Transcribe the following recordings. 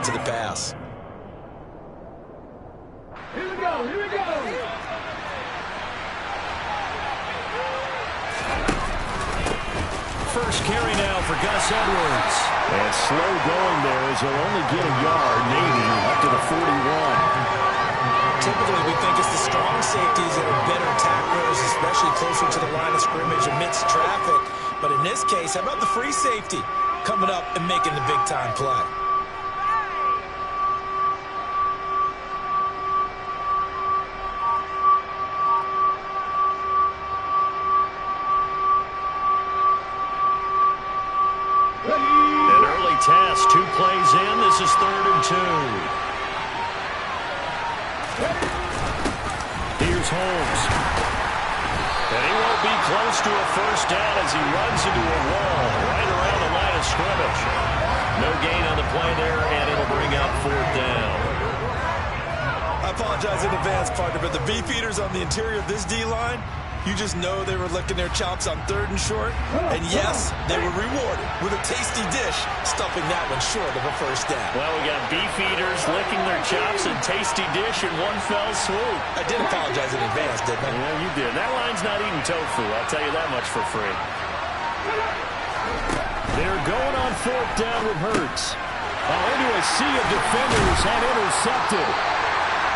to the pass. Here we go, here we go. First carry now for Gus Edwards. And slow going there as he'll only get a yard, maybe up to the 41. Typically, we think it's the strong safeties that are better tacklers, especially closer to the line of scrimmage amidst traffic. But in this case, how about the free safety coming up and making the big-time play? An early test, 2 plays in. This is 3rd and 2. Here's Holmes. And he won't be close to a first down as he runs into a wall right around the line of scrimmage. No gain on the play there, and it'll bring up 4th down. I apologize in advance, partner, but the beefeaters on the interior of this D-line, you just know they were licking their chops on 3rd and short. And yes, they were rewarded with a tasty dish, stuffing that one short of a first down. Well, we got beefeaters licking their chops and tasty dish in one fell swoop. I did apologize in advance, didn't I? Yeah, you did. That line's not eating tofu. I'll tell you that much for free. They're going on 4th down with Hurts. Into a sea of defenders and intercepted.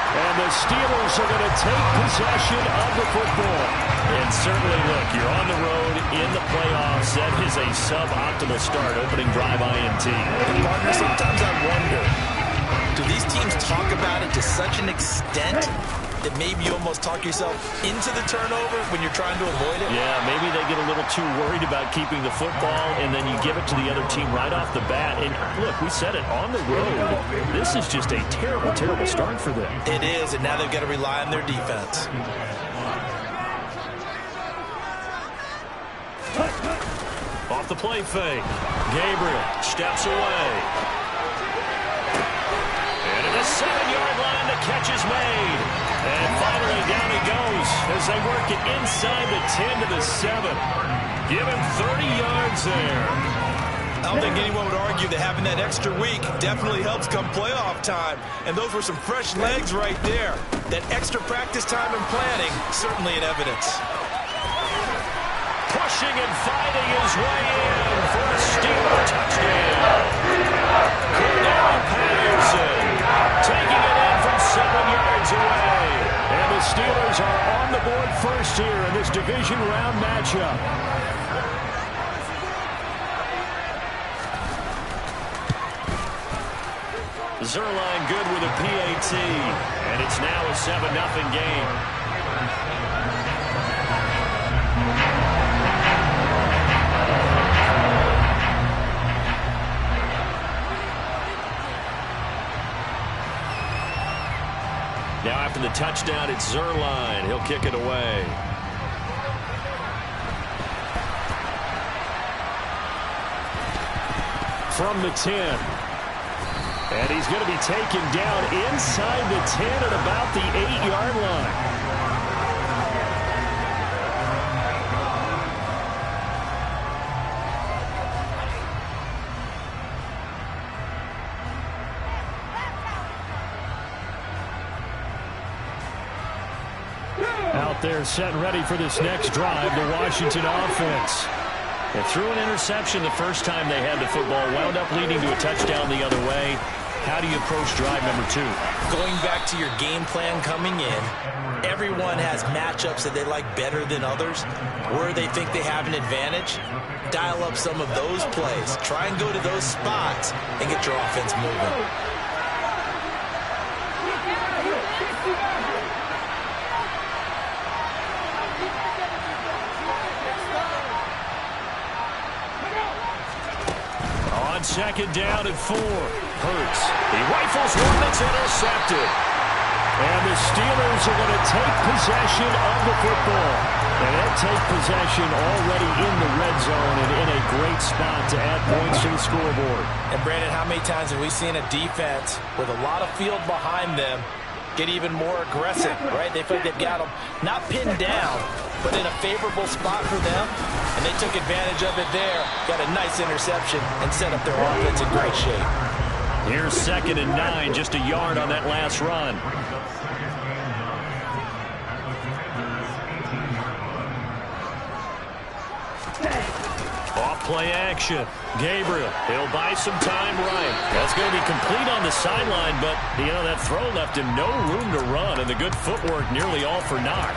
And the Steelers are going to take possession of the football. And certainly, look, you're on the road in the playoffs. That is a suboptimal start, opening drive INT. And partner, sometimes I wonder, do these teams talk about it to such an extent that maybe you almost talk yourself into the turnover when you're trying to avoid it? Yeah, maybe they get a little too worried about keeping the football, and then you give it to the other team right off the bat. And look, we said it, on the road, this is just a terrible, terrible start for them. It is, and now they've got to rely on their defense. Off the play fake. Gabriel steps away. And at the 7-yard line, the catch is made. And finally, down he goes as they work it inside the 10 to the 7. Give him 30 yards there. I don't think anyone would argue that having that extra week definitely helps come playoff time. And those were some fresh legs right there. That extra practice time and planning, certainly in evidence. Pushing and fighting his way in for a Steeler touchdown. Cordell Patterson taking it in from 7 yards away. And the Steelers are on the board first here in this division round matchup. Zuerlein good with a PAT. And it's now a 7-0 game. Now after the touchdown, it's Zuerlein. He'll kick it away. From the 10. And he's going to be taken down inside the 10 at about the 8-yard line. Out there set and ready for this next drive, the Washington offense. They threw an interception the first time they had the football, wound up leading to a touchdown the other way. How do you approach drive number 2? Going back to your game plan coming in, everyone has matchups that they like better than others. Where they think they have an advantage, dial up some of those plays. Try and go to those spots and get your offense moving. On 2nd down and 4. Hurts. He rifles one that's intercepted. And the Steelers are going to take possession of the football. And they'll take possession already in the red zone and in a great spot to add points to the scoreboard. And Brandon, how many times have we seen a defense with a lot of field behind them get even more aggressive, right? They feel like they've got them not pinned down, but in a favorable spot for them. And they took advantage of it there. Got a nice interception and set up their offense in great shape. Here's 2nd and 9, just a yard on that last run. Off play action. Gabriel, he'll buy some time right. That's going to be complete on the sideline, but, you know, that throw left him no room to run, and the good footwork nearly all for naught.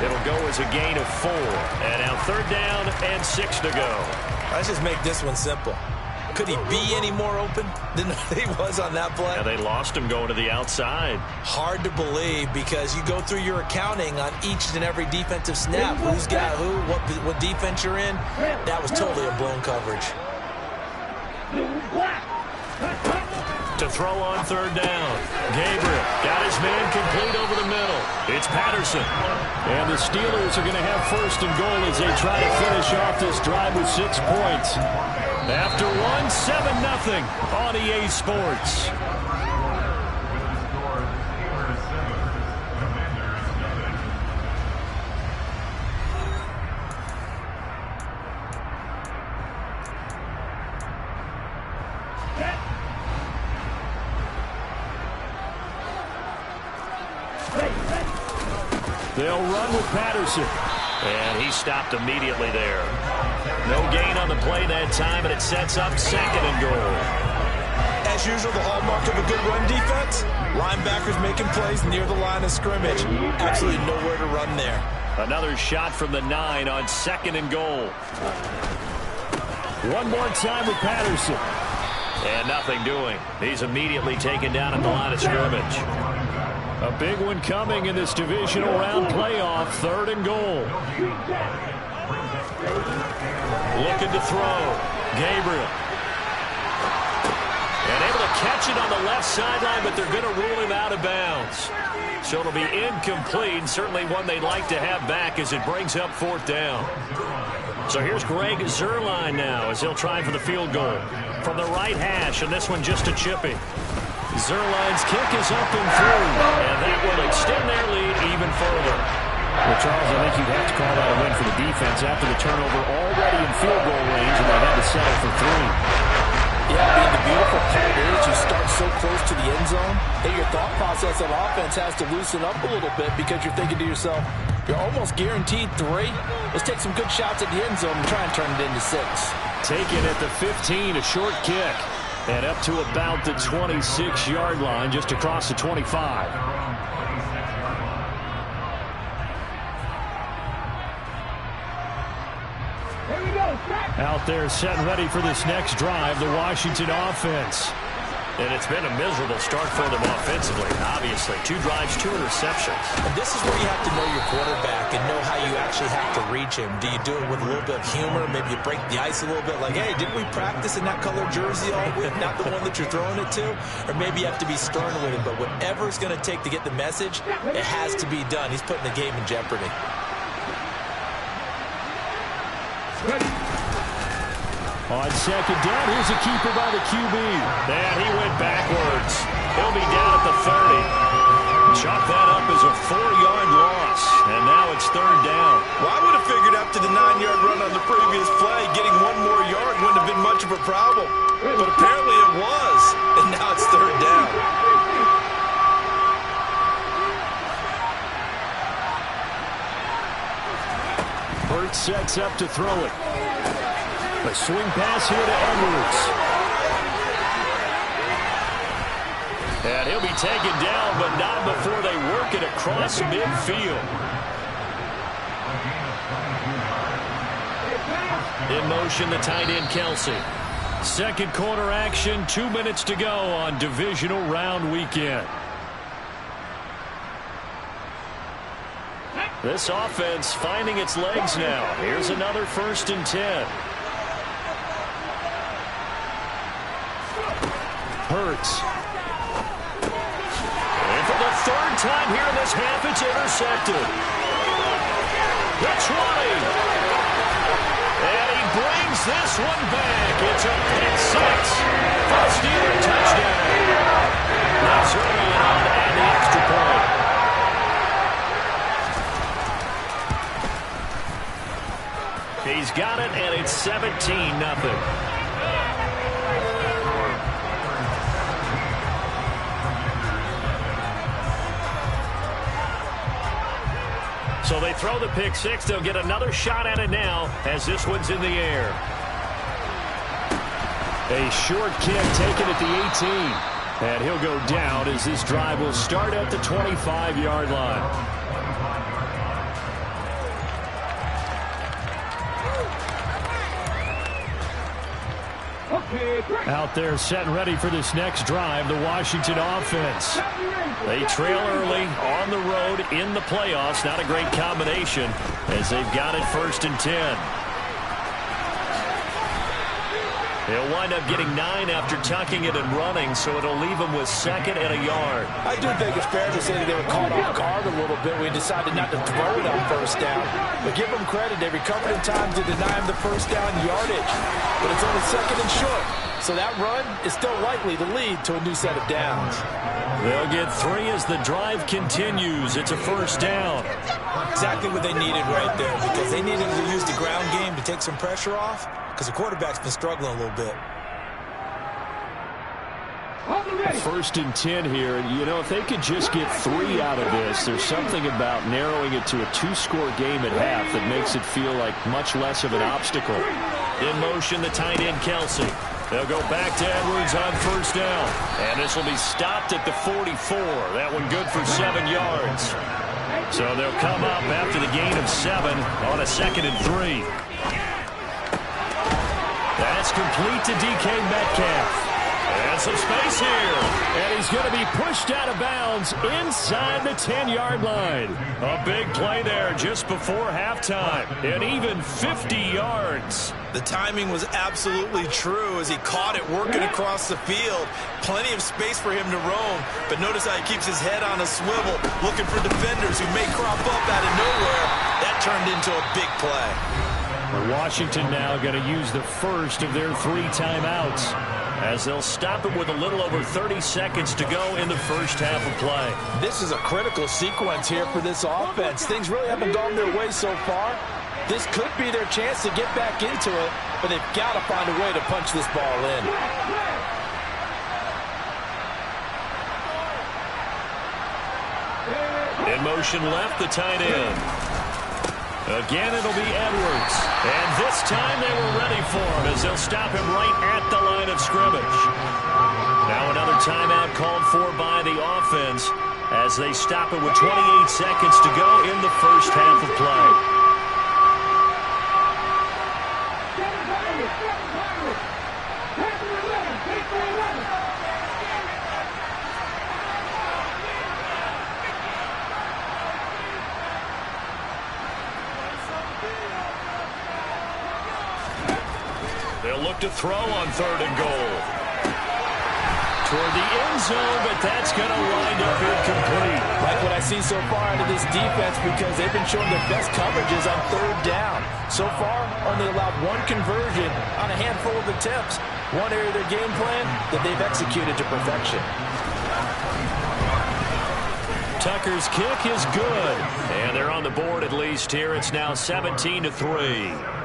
It'll go as a gain of 4. And now 3rd down and 6 to go. Let's just make this one simple. Could he be any more open than he was on that play? Yeah, they lost him going to the outside. Hard to believe because you go through your accounting on each and every defensive snap. Who's got who, what defense you're in. That was totally a blown coverage. To throw on 3rd down. Gabriel got his man complete over the middle. It's Patterson. And the Steelers are going to have 1st and goal as they try to finish off this drive with 6 points. After 1, 7-0 on EA Sports. They'll run with Patterson. And he stopped immediately there. No gain on the play that time, and it sets up 2nd and goal. As usual, the hallmark of a good run defense, linebackers making plays near the line of scrimmage. Absolutely nowhere to run there. Another shot from the 9 on 2nd and goal. One more time with Patterson. And nothing doing. He's immediately taken down at the line of scrimmage. A big one coming in this divisional round playoff. 3rd and goal. Looking to throw. Gabriel. And able to catch it on the left sideline, but they're going to rule him out of bounds. So it'll be incomplete, certainly one they'd like to have back as it brings up 4th down. So here's Greg Zuerlein now as he'll try for the field goal. From the right hash, and this one just a chippy. Zuerlein's kick is up and through, and that will extend their lead even further. Well, Charles, I think you'd have to call that a win for the defense after the turnover already in field goal range, and they had to settle for 3. Yeah, being the beautiful part is you start so close to the end zone that your thought process of offense has to loosen up a little bit because you're thinking to yourself, you're almost guaranteed 3. Let's take some good shots at the end zone and try and turn it into 6. Taken at the 15, a short kick. And up to about the 26-yard line, just across the 25. Out there set and ready for this next drive, the Washington offense. And it's been a miserable start for them offensively, obviously. 2 drives, 2 interceptions. And this is where you have to know your quarterback and know how you actually have to reach him. Do you do it with a little bit of humor? Maybe you break the ice a little bit like, hey, didn't we practice in that color jersey all week? Not the one that you're throwing it to? Or maybe you have to be stern with him. But whatever it's going to take to get the message, it has to be done. He's putting the game in jeopardy. On 2nd down, here's a keeper by the QB. And he went backwards. He'll be down at the 30. Chalk that up as a 4-yard loss. And now it's 3rd down. Well, I would have figured after the 9-yard run on the previous play, getting 1 more yard wouldn't have been much of a problem. But apparently it was. And now it's 3rd down. Hurts sets up to throw it. A swing pass here to Edwards. And he'll be taken down, but not before they work it across midfield. In motion, the tight end, Kelsey. 2nd quarter action, 2 minutes to go on divisional round weekend. This offense finding its legs now. Here's another 1st and 10. Hurts. And for the 3rd time here in this half, it's intercepted. The 20. And he brings this one back. It's a pick 6 for a Steeler touchdown. That's early on and the extra point. He's got it, and it's 17-0. So they throw the pick six. They'll get another shot at it now as this one's in the air. A short kick taken at the 18. And he'll go down as this drive will start at the 25-yard line. Out there set and ready for this next drive, the Washington offense. They trail early on the road in the playoffs. Not a great combination as they've got it 1st and 10. They'll wind up getting 9 after tucking it and running, so it'll leave them with 2nd and a yard. I do think it's fair to say that they were caught off guard a little bit. We decided not to throw it on 1st down. But give them credit. They recovered in time to deny him the 1st down yardage. But it's only 2nd and short. So that run is still likely to lead to a new set of downs. They'll get 3 as the drive continues. It's a 1st down. Exactly what they needed right there, because they needed to use the ground game to take some pressure off, because the quarterback's been struggling a little bit. 1st and 10 here. And, you know, if they could just get 3 out of this, there's something about narrowing it to a 2-score game at half that makes it feel like much less of an obstacle. In motion, the tight end, Kelsey. They'll go back to Edwards on 1st down. And this will be stopped at the 44. That one good for 7 yards. So they'll come up after the gain of 7 on a 2nd and 3. That's complete to DK Metcalf. And some space here. And he's going to be pushed out of bounds inside the 10-yard line. A big play there just before halftime. And even 50 yards. The timing was absolutely true as he caught it working across the field. Plenty of space for him to roam. But notice how he keeps his head on a swivel, looking for defenders who may crop up out of nowhere. That turned into a big play. Washington now going to use the first of their 3 timeouts, as they'll stop it with a little over 30 seconds to go in the first half of play. This is a critical sequence here for this offense. Things really haven't gone their way so far. This could be their chance to get back into it, but they've got to find a way to punch this ball in. In motion left, the tight end. Again, it'll be Edwards. And this time they were ready for him as they'll stop him right at the line of scrimmage. Now another timeout called for by the offense as they stop it with 28 seconds to go in the first half of play. They'll look to throw on 3rd and goal. Toward the end zone, but that's going to wind up incomplete. Like what I see so far out of this defense, because they've been showing their best coverages on 3rd down. So far, only allowed 1 conversion on a handful of attempts. One area of their game plan that they've executed to perfection. Tucker's kick is good. And they're on the board at least here. It's now 17-3.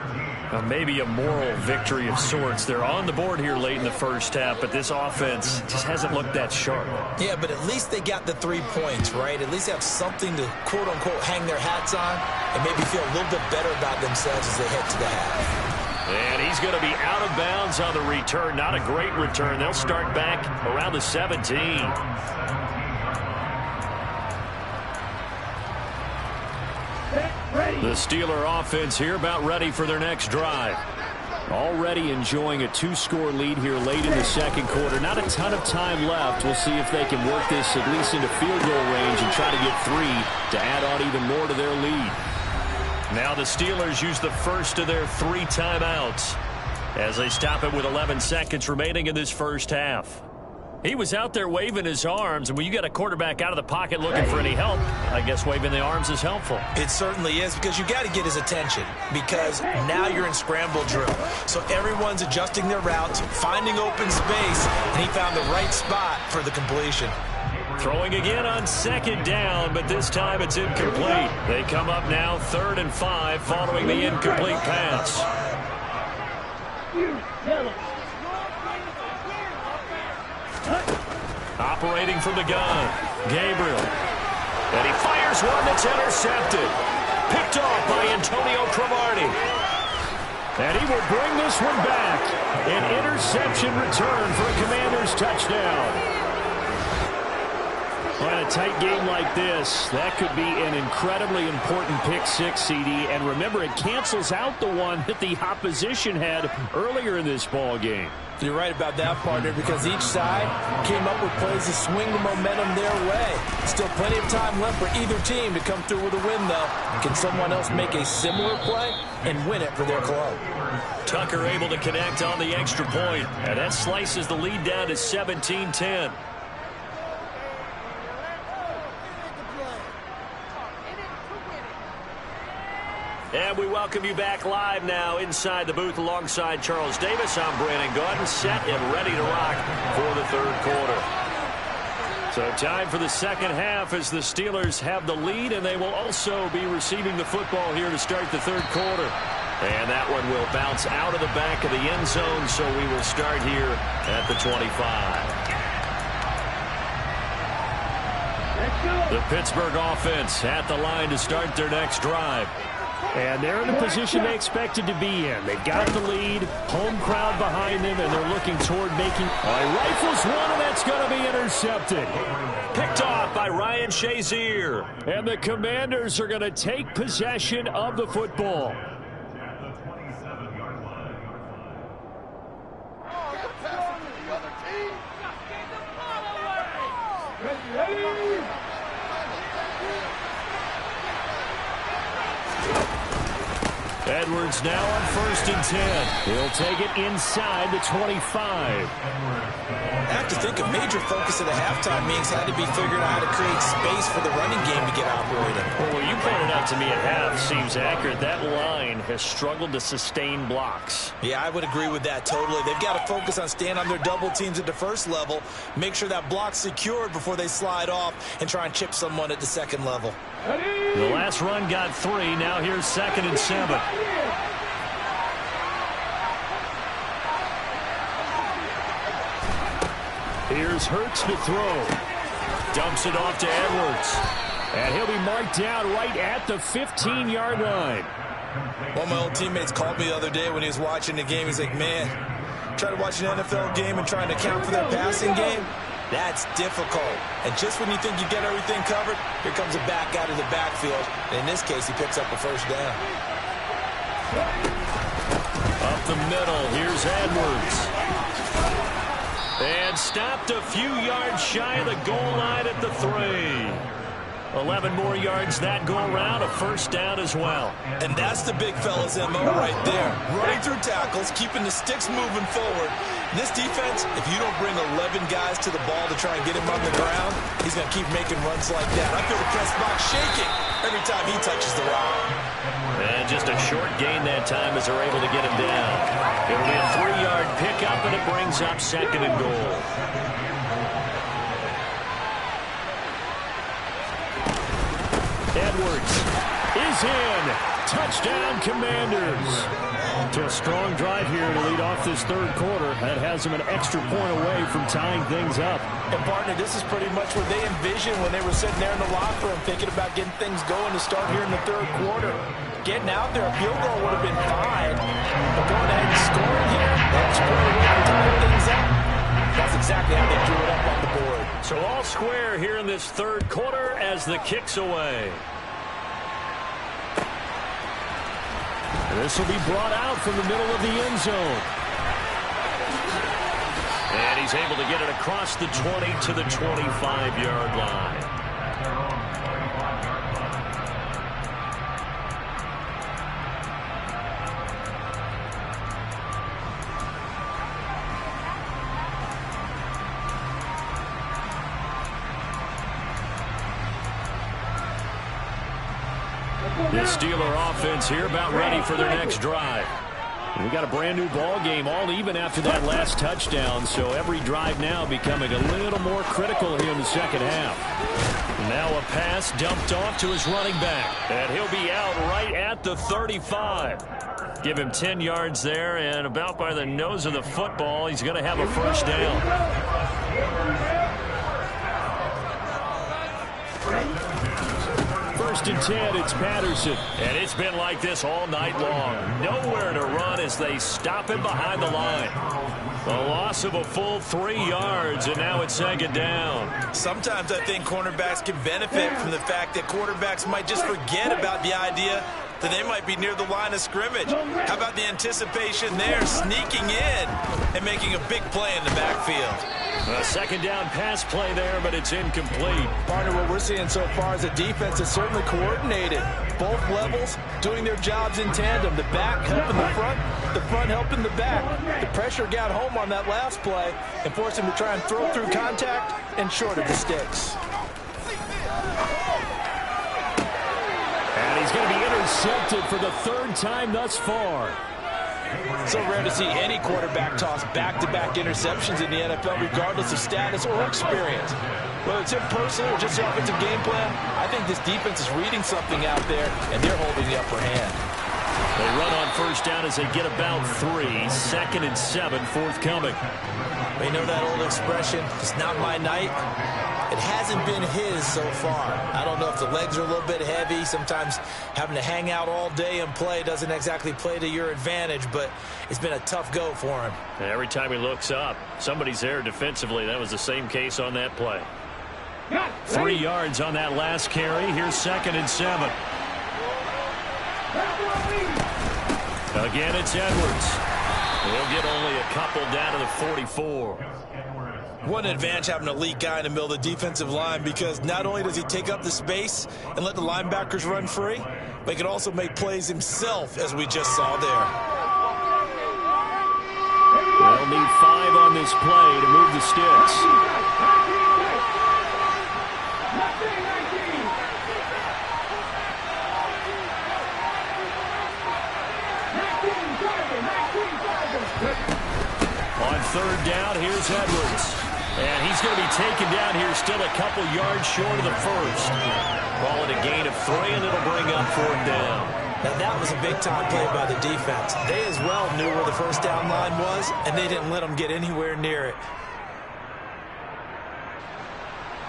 Maybe a moral victory of sorts. They're on the board here late in the first half, but this offense just hasn't looked that sharp. Yeah, but at least they got the 3 points, right? At least they have something to, quote-unquote, hang their hats on and maybe feel a little bit better about themselves as they head to the half. And he's going to be out of bounds on the return. Not a great return. They'll start back around the 17. The Steeler offense here about ready for their next drive. Already enjoying a 2-score lead here late in the second quarter. Not a ton of time left. We'll see if they can work this at least into field goal range and try to get 3 to add on even more to their lead. Now the Steelers use the first of their 3 timeouts as they stop it with 11 seconds remaining in this first half. He was out there waving his arms, and when you get a quarterback out of the pocket looking for any help, I guess waving the arms is helpful. It certainly is, because you got to get his attention, because now you're in scramble drill. So everyone's adjusting their routes, finding open space, and he found the right spot for the completion. Throwing again on 2nd down, but this time it's incomplete. They come up now 3rd and 5 following the incomplete pass. Operating from the gun, Gabriel. And he fires one that's intercepted. Picked off by Antonio Cromartie. And he will bring this one back. An interception return for a Commanders touchdown. On a tight game like this, that could be an incredibly important pick six, CD. And remember, it cancels out the one that the opposition had earlier in this ball game. You're right about that, partner, because each side came up with plays to swing the momentum their way. Still plenty of time left for either team to come through with a win, though. Can someone else make a similar play and win it for their club? Tucker able to connect on the extra point, and that slices the lead down to 17-10. And we welcome you back live now inside the booth alongside Charles Davis. I'm Brandon Gaudin, set and ready to rock for the third quarter. So time for the second half as the Steelers have the lead, and they will also be receiving the football here to start the third quarter. And that one will bounce out of the back of the end zone, so we will start here at the 25. The Pittsburgh offense at the line to start their next drive. And they're in the position they expected to be in. They've got the lead, home crowd behind them, and they're looking toward making... rifles one, and that's going to be intercepted. Picked off by Ryan Shazier. And the Commanders are going to take possession of the football. Edwards now on 1st and 10. He'll take it inside the 25. I have to think a major focus of the halftime meetings had to be figuring out how to create space for the running game to get operating. Well, what you pointed out to me at half seems accurate. That line has struggled to sustain blocks. Yeah, I would agree with that totally. They've got to focus on staying on their double teams at the first level, make sure that block's secured before they slide off and try and chip someone at the second level. The last run got 3. Now here's 2nd and 7. Here's Hurts to throw. Dumps it off to Edwards. And he'll be marked down right at the 15-yard line. One of my old teammates called me the other day when he was watching the game. He's like, man, try to watch an NFL game and trying to account for their passing game. That's difficult. And just when you think you get everything covered, here comes a back out of the backfield. And in this case, he picks up a first down. Up the middle, here's Edwards. And stopped a few yards shy of the goal line at the 3. 11 more yards that go around, a first down as well. And that's the big fella's MO right there. Running through tackles, keeping the sticks moving forward. This defense, if you don't bring 11 guys to the ball to try and get him on the ground, he's going to keep making runs like that. I feel the press box shaking every time he touches the rock. And just a short gain that time as they're able to get him down. It'll be a 3-yard pickup, and it brings up 2nd and goal. Edwards is in. Touchdown, Commanders. To a strong drive here to lead off this third quarter. That has them an extra point away from tying things up. And, partner, this is pretty much what they envisioned when they were sitting there in the locker room thinking about getting things going to start here in the third quarter. Getting out there, a field goal would have been fine. But going ahead and scoring here, that's really way to tie things up. That's exactly how they drew it up on the board. So all square here in this third quarter as the kick's away. This will be brought out from the middle of the end zone. And he's able to get it across the 20 to the 25-yard line. The Steeler offense here about ready for their next drive. We got a brand new ball game, all even after that last touchdown, so every drive now becoming a little more critical here in the second half. Now a pass dumped off to his running back, and he'll be out right at the 35. Give him 10 yards there, and about by the nose of the football, he's going to have a first down. 1st and 10. It's Patterson. And it's been like this all night long. Nowhere to run as they stop him behind the line. A loss of a full 3 yards, and now it's 2nd down. Sometimes I think cornerbacks can benefit from the fact that quarterbacks might just forget about the idea that they might be near the line of scrimmage. How about the anticipation there, sneaking in and making a big play in the backfield? A 2nd down pass play there, but it's incomplete. Partner, what we're seeing so far is a defense that's certainly coordinated. Both levels doing their jobs in tandem. The back helping the front helping the back. The pressure got home on that last play and forced him to try and throw through contact and short of the sticks. And he's going to be intercepted for the 3rd time thus far. So rare to see any quarterback toss back-to-back interceptions in the NFL, regardless of status or experience. Whether it's him personally or just the offensive game plan, I think this defense is reading something out there, and they're holding the upper hand. They run on 1st down as they get about 3. 2nd and 7 forthcoming. You know that old expression, it's not my night? It hasn't been his so far. I don't know if the legs are a little bit heavy. Sometimes having to hang out all day and play doesn't exactly play to your advantage, but it's been a tough go for him. And every time he looks up, somebody's there defensively. That was the same case on that play. 3 yards on that last carry. Here's 2nd and 7. Again, it's Edwards. He'll get only a couple down to the 44. One advantage having an elite guy in the middle of the defensive line, because not only does he take up the space and let the linebackers run free, but he can also make plays himself, as we just saw there. They'll need 5 on this play to move the sticks. On 3rd down, here's Edwards. And he's going to be taken down here, still a couple yards short of the 1st. Call it a gain of 3, and it'll bring up 4th down. Now that was a big-time play by the defense. They as well knew where the 1st down line was, and they didn't let them get anywhere near it.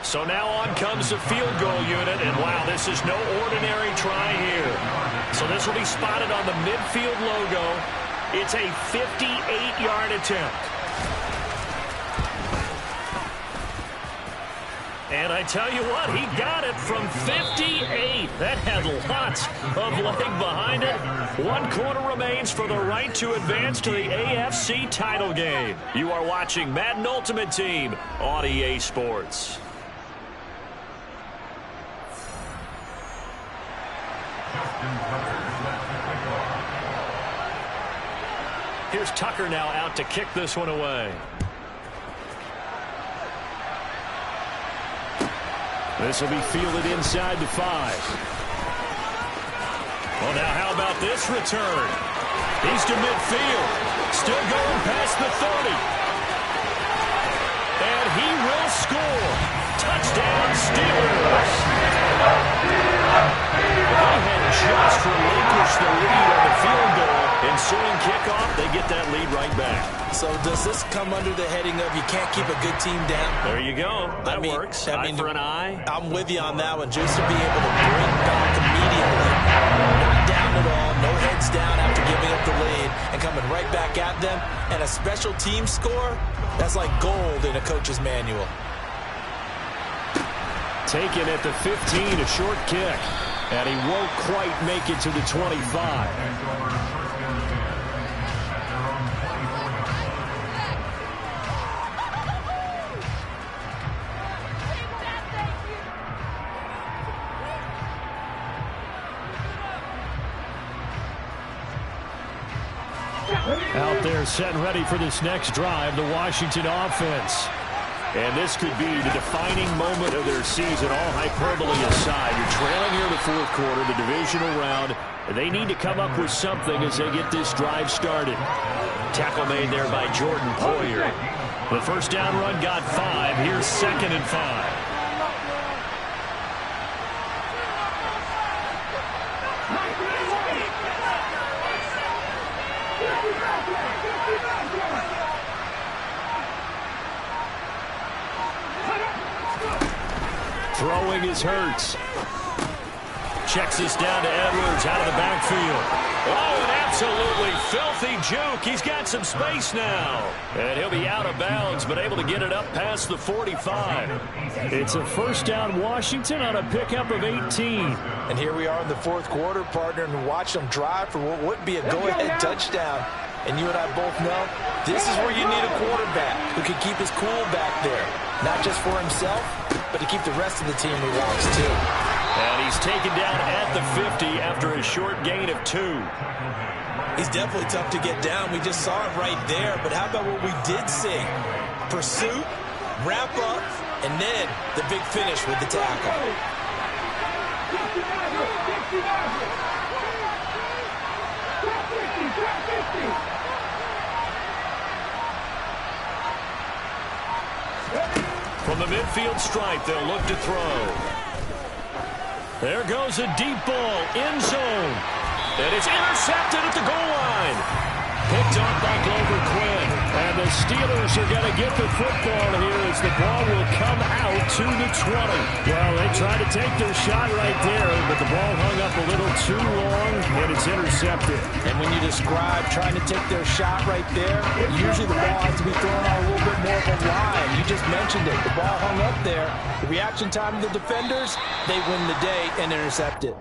So now on comes the field goal unit, and wow, this is no ordinary try here. So this will be spotted on the midfield logo. It's a 58-yard attempt. And I tell you what, he got it from 58. That had lots of leg behind it. 1 quarter remains for the right to advance to the AFC title game. You are watching Madden Ultimate Team on EA Sports. Here's Tucker now out to kick this one away. This will be fielded inside the 5. Well, now how about this return? He's to midfield. Still going past the 30. And he will score. Touchdown, Steelers. They had just relinquished the lead on the field goal. Ensuing kickoff, they get that lead right back. So does this come under the heading of you can't keep a good team down? There you go. That works. Eye for an eye. I'm with you on that one. Just to be able to bring back immediately. Not down at all. No heads down after giving up the lead. And coming right back at them. And a special team score, that's like gold in a coach's manual. Taken at the 15, a short kick. And he won't quite make it to the 25. Out there set and ready for this next drive, the Washington offense. And this could be the defining moment of their season, all hyperbole aside. You're trailing here in the 4th quarter, the divisional round. They need to come up with something as they get this drive started. Tackle made there by Jordan Poyer. The 1st down run got 5. Here's 2nd and 5. Throwing is Hurts. Checks this down to Edwards out of the backfield. Oh, an absolutely filthy juke. He's got some space now. And he'll be out of bounds, but able to get it up past the 45. It's a first down Washington on a pickup of 18. And here we are in the fourth quarter, partner, and watch them drive for what would be a go-ahead touchdown. And you and I both know this is where you need a quarterback who can keep his cool back there. Not just for himself, but to keep the rest of the team relaxed too. And he's taken down at the 50 after a short gain of 2. He's definitely tough to get down. We just saw it right there. But how about what we did see? Pursuit, wrap up, and then the big finish with the tackle. From the midfield stripe, they'll look to throw. There goes a deep ball, end zone. And it's intercepted at the goal line. Picked off by Glover Quinn. And the Steelers are going to get the football here as the ball will come out to the 20. Well, they tried to take their shot right there, but the ball hung up a little too long, and it's intercepted. And when you describe trying to take their shot right there, usually the ball has to be thrown on a little bit more of a line. You just mentioned it. The ball hung up there. The reaction time of the defenders, they win the day and intercept it.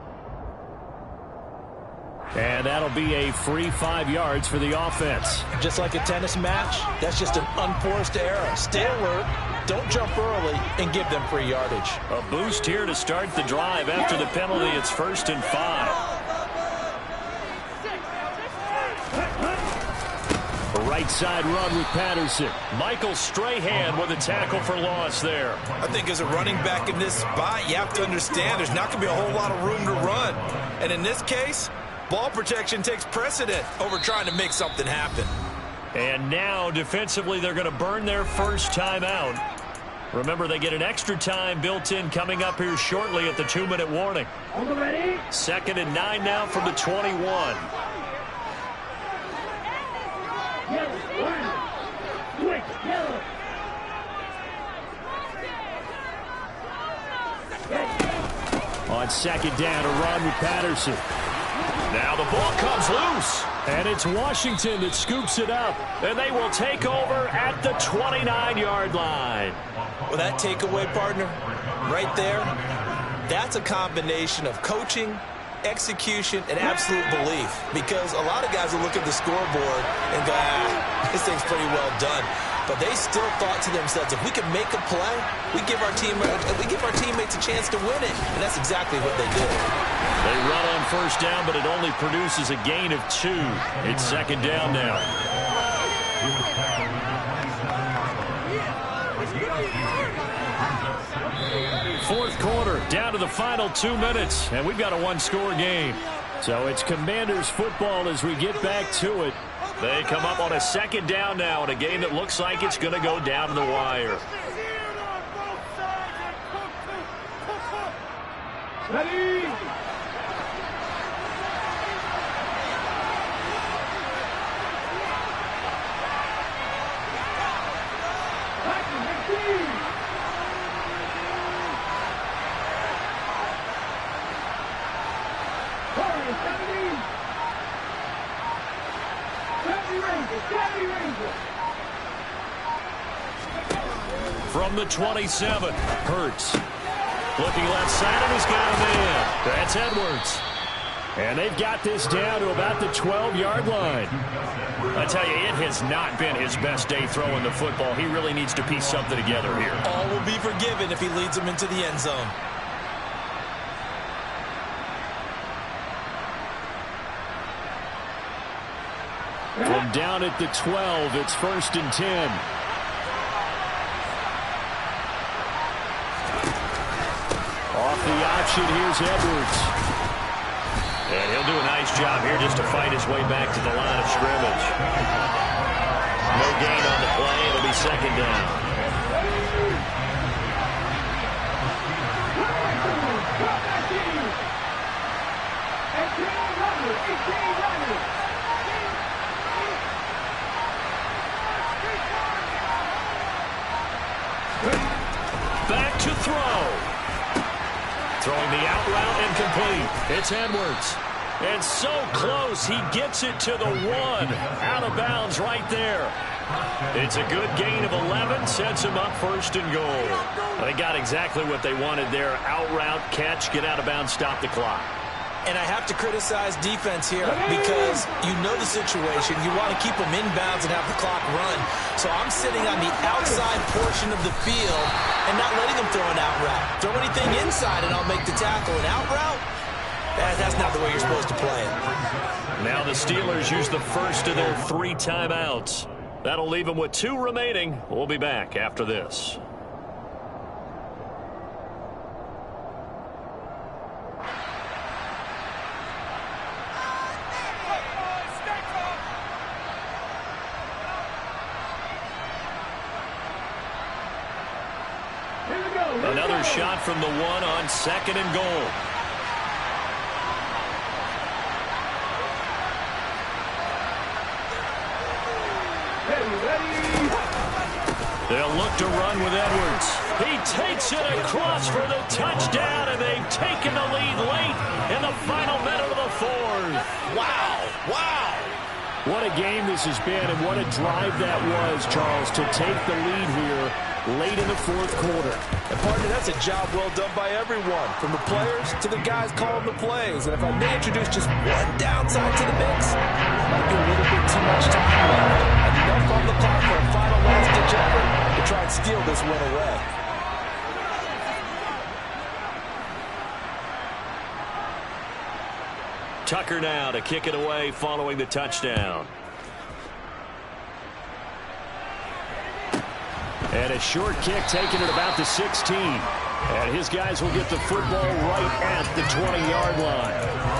And that'll be a free 5 yards for the offense. Just like a tennis match, that's just an unforced error. Stay alert, don't jump early, and give them free yardage. A boost here to start the drive after the penalty. It's 1st and 5. A right side run with Patterson. Michael Strahan with a tackle for loss there. I think as a running back in this spot, you have to understand there's not going to be a whole lot of room to run. And in this case, ball protection takes precedent over trying to make something happen. And now, defensively, they're going to burn their first time out. Remember, they get an extra time built in coming up here shortly at the 2-minute warning. 2nd and 9 now from the 21. On 2nd down, a run with Patterson. Now the ball comes loose. And it's Washington that scoops it up. And they will take over at the 29-yard line. Well, that takeaway, partner, right there, that's a combination of coaching, execution, and absolute belief. Because a lot of guys will look at the scoreboard and go, this thing's pretty well done. But they still thought to themselves, if we can make a play, we give our teammates a chance to win it. And that's exactly what they did. They run on 1st down, but it only produces a gain of 2. It's 2nd down now. Fourth quarter, down to the final 2 minutes, and we've got a one-score game. So it's Commanders football as we get back to it. They come up on a 2nd down now in a game that looks like it's going to go down to the wire. Ready? From the 27, Hurts. Looking left side, and he's got a man. That's Edwards. And they've got this down to about the 12-yard line. I tell you, it has not been his best day throwing the football. He really needs to piece something together here. All will be forgiven if he leads them into the end zone. From down at the 12, it's 1st and 10. Off the option, here's Edwards. And he'll do a nice job here just to fight his way back to the line of scrimmage. No gain on the play. It'll be 2nd down. Back to throw. Throwing the out route and complete. It's Edwards. And so close, he gets it to the 1. Out of bounds right there. It's a good gain of 11, sets him up first and goal. They got exactly what they wanted there. Out route, catch, get out of bounds, stop the clock. And I have to criticize defense here because you know the situation. You want to keep them inbounds and have the clock run. So I'm sitting on the outside portion of the field and not letting them throw an out route. Throw anything inside and I'll make the tackle. An out route? That's not the way you're supposed to play it. Now the Steelers use the first of their 3 timeouts. That'll leave them with 2 remaining. We'll be back after this. Another shot from the 1 on 2nd and goal. They'll look to run with Edwards. He takes it across for the touchdown, and they've taken the lead late in the final minute of the 4th. Wow, wow. What a game this has been, and what a drive that was, Charles, to take the lead here late in the 4th quarter. And partner, that's a job well done by everyone, from the players to the guys calling the plays. And if I may introduce just one downside to the mix, might be a little bit too much time left. And enough on the clock for a final last-ditch effort to try and steal this win away. Tucker now to kick it away following the touchdown. And a short kick taken at about the 16. And his guys will get the football right at the 20-yard line.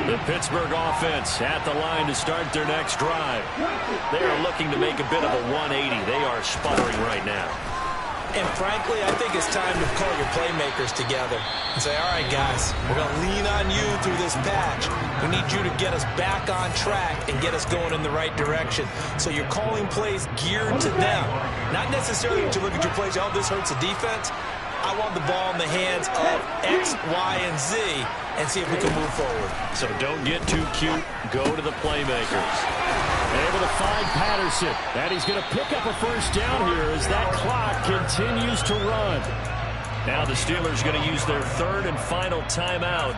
The Pittsburgh offense at the line to start their next drive. They are looking to make a bit of a 180. They are sputtering right now. And frankly, I think it's time to call your playmakers together and say, all right, guys, we're going to lean on you through this patch. We need you to get us back on track and get us going in the right direction. So you're calling plays geared to them. Not necessarily when you look at your plays, oh, this hurts the defense. I want the ball in the hands of X, Y, and Z and see if we can move forward. So don't get too cute. Go to the playmakers. Able to find Patterson. And he's going to pick up a first down here as that clock continues to run. Now the Steelers going to use their 3rd and final timeout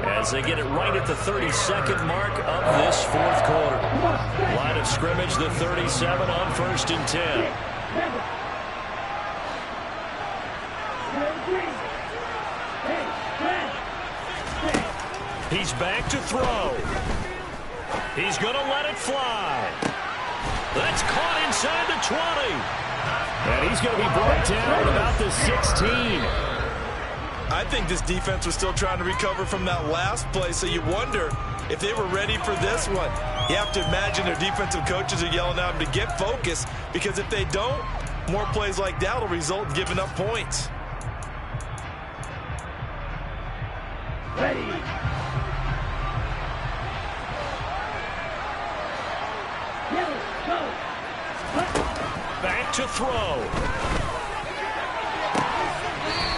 as they get it right at the 32nd mark of this 4th quarter. Line of scrimmage, the 37 on 1st and 10. He's back to throw. He's going to let it fly. That's caught inside the 20. And he's going to be brought down at about the 16. I think this defense was still trying to recover from that last play, so you wonder if they were ready for this one. You have to imagine their defensive coaches are yelling at them to get focused, because if they don't, more plays like that will result in giving up points. Ready. Back to throw.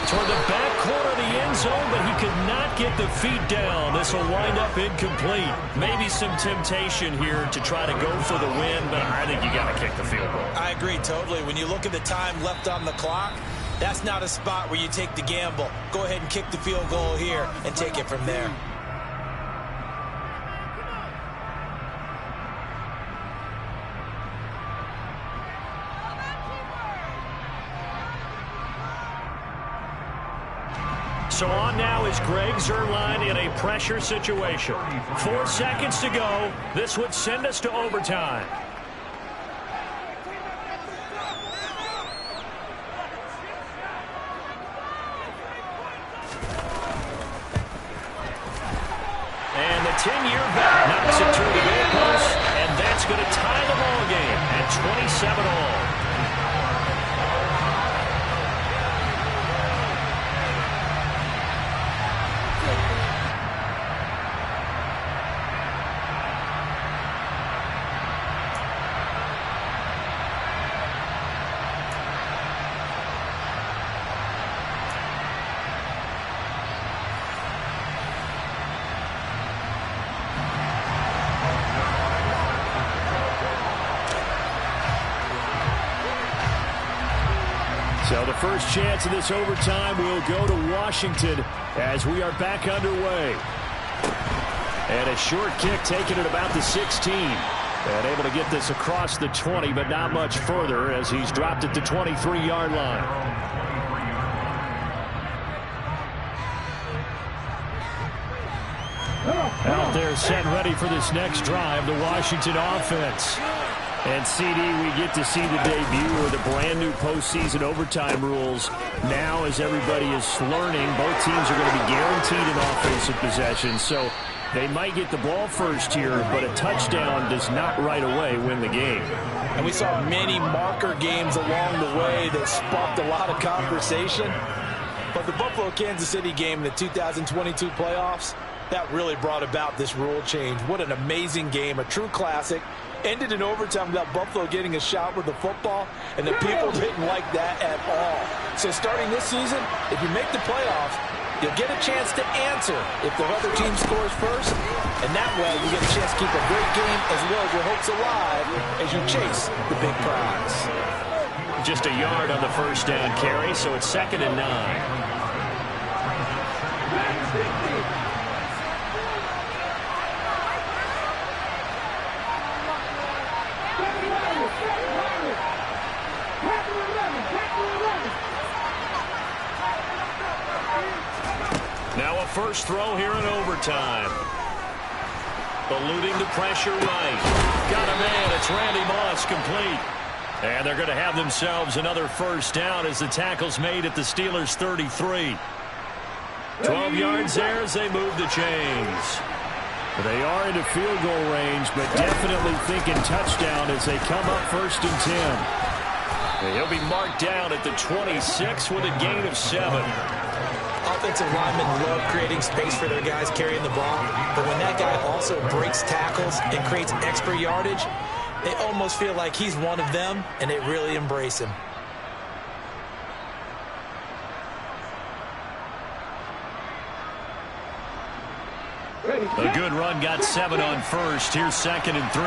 Toward the back corner of the end zone, but he could not get the feet down. This will wind up incomplete. Maybe some temptation here to try to go for the win, but I think you got to kick the field goal. I agree totally. When you look at the time left on the clock, that's not a spot where you take the gamble. Go ahead and kick the field goal here and take it from there. So on now is Greg Zuerlein in a pressure situation. 4 seconds to go. This would send us to overtime. 10-year vet knocks it through the goalpost, and that's going to tie the ball game at 27-all. So the first chance of this overtime will go to Washington as we are back underway. And a short kick taken at about the 16. And able to get this across the 20, but not much further as he's dropped at the 23-yard line. Out there set and ready for this next drive, the Washington offense. And CD, we get to see the debut of the brand new postseason overtime rules. Now as everybody is learning, both teams are going to be guaranteed an offensive possession. So they might get the ball first here, but a touchdown does not right away win the game. And we saw many marker games along the way that sparked a lot of conversation. But the Buffalo-Kansas City game in the 2022 playoffs, that really brought about this rule change. What an amazing game, a true classic. Ended in overtime without Buffalo getting a shot with the football, and the people didn't like that at all. So starting this season, if you make the playoffs, you'll get a chance to answer if the other team scores first, and that way you get a chance to keep a great game as well as your hopes alive as you chase the big prize. Just a yard on the first down carry, so it's 2nd and 9. Now a first throw here in overtime. Eluding the pressure right. Got a man. It's Randy Moss complete. And they're going to have themselves another first down as the tackle's made at the Steelers' 33. 12 yards there as they move the chains. They are into field goal range, but definitely thinking touchdown as they come up 1st and 10. He'll be marked down at the 26 with a gain of 7. Offensive linemen love creating space for their guys carrying the ball, but when that guy also breaks tackles and creates extra yardage, they almost feel like he's one of them, and they really embrace him. A good run got 7 on first. Here's 2nd and 3.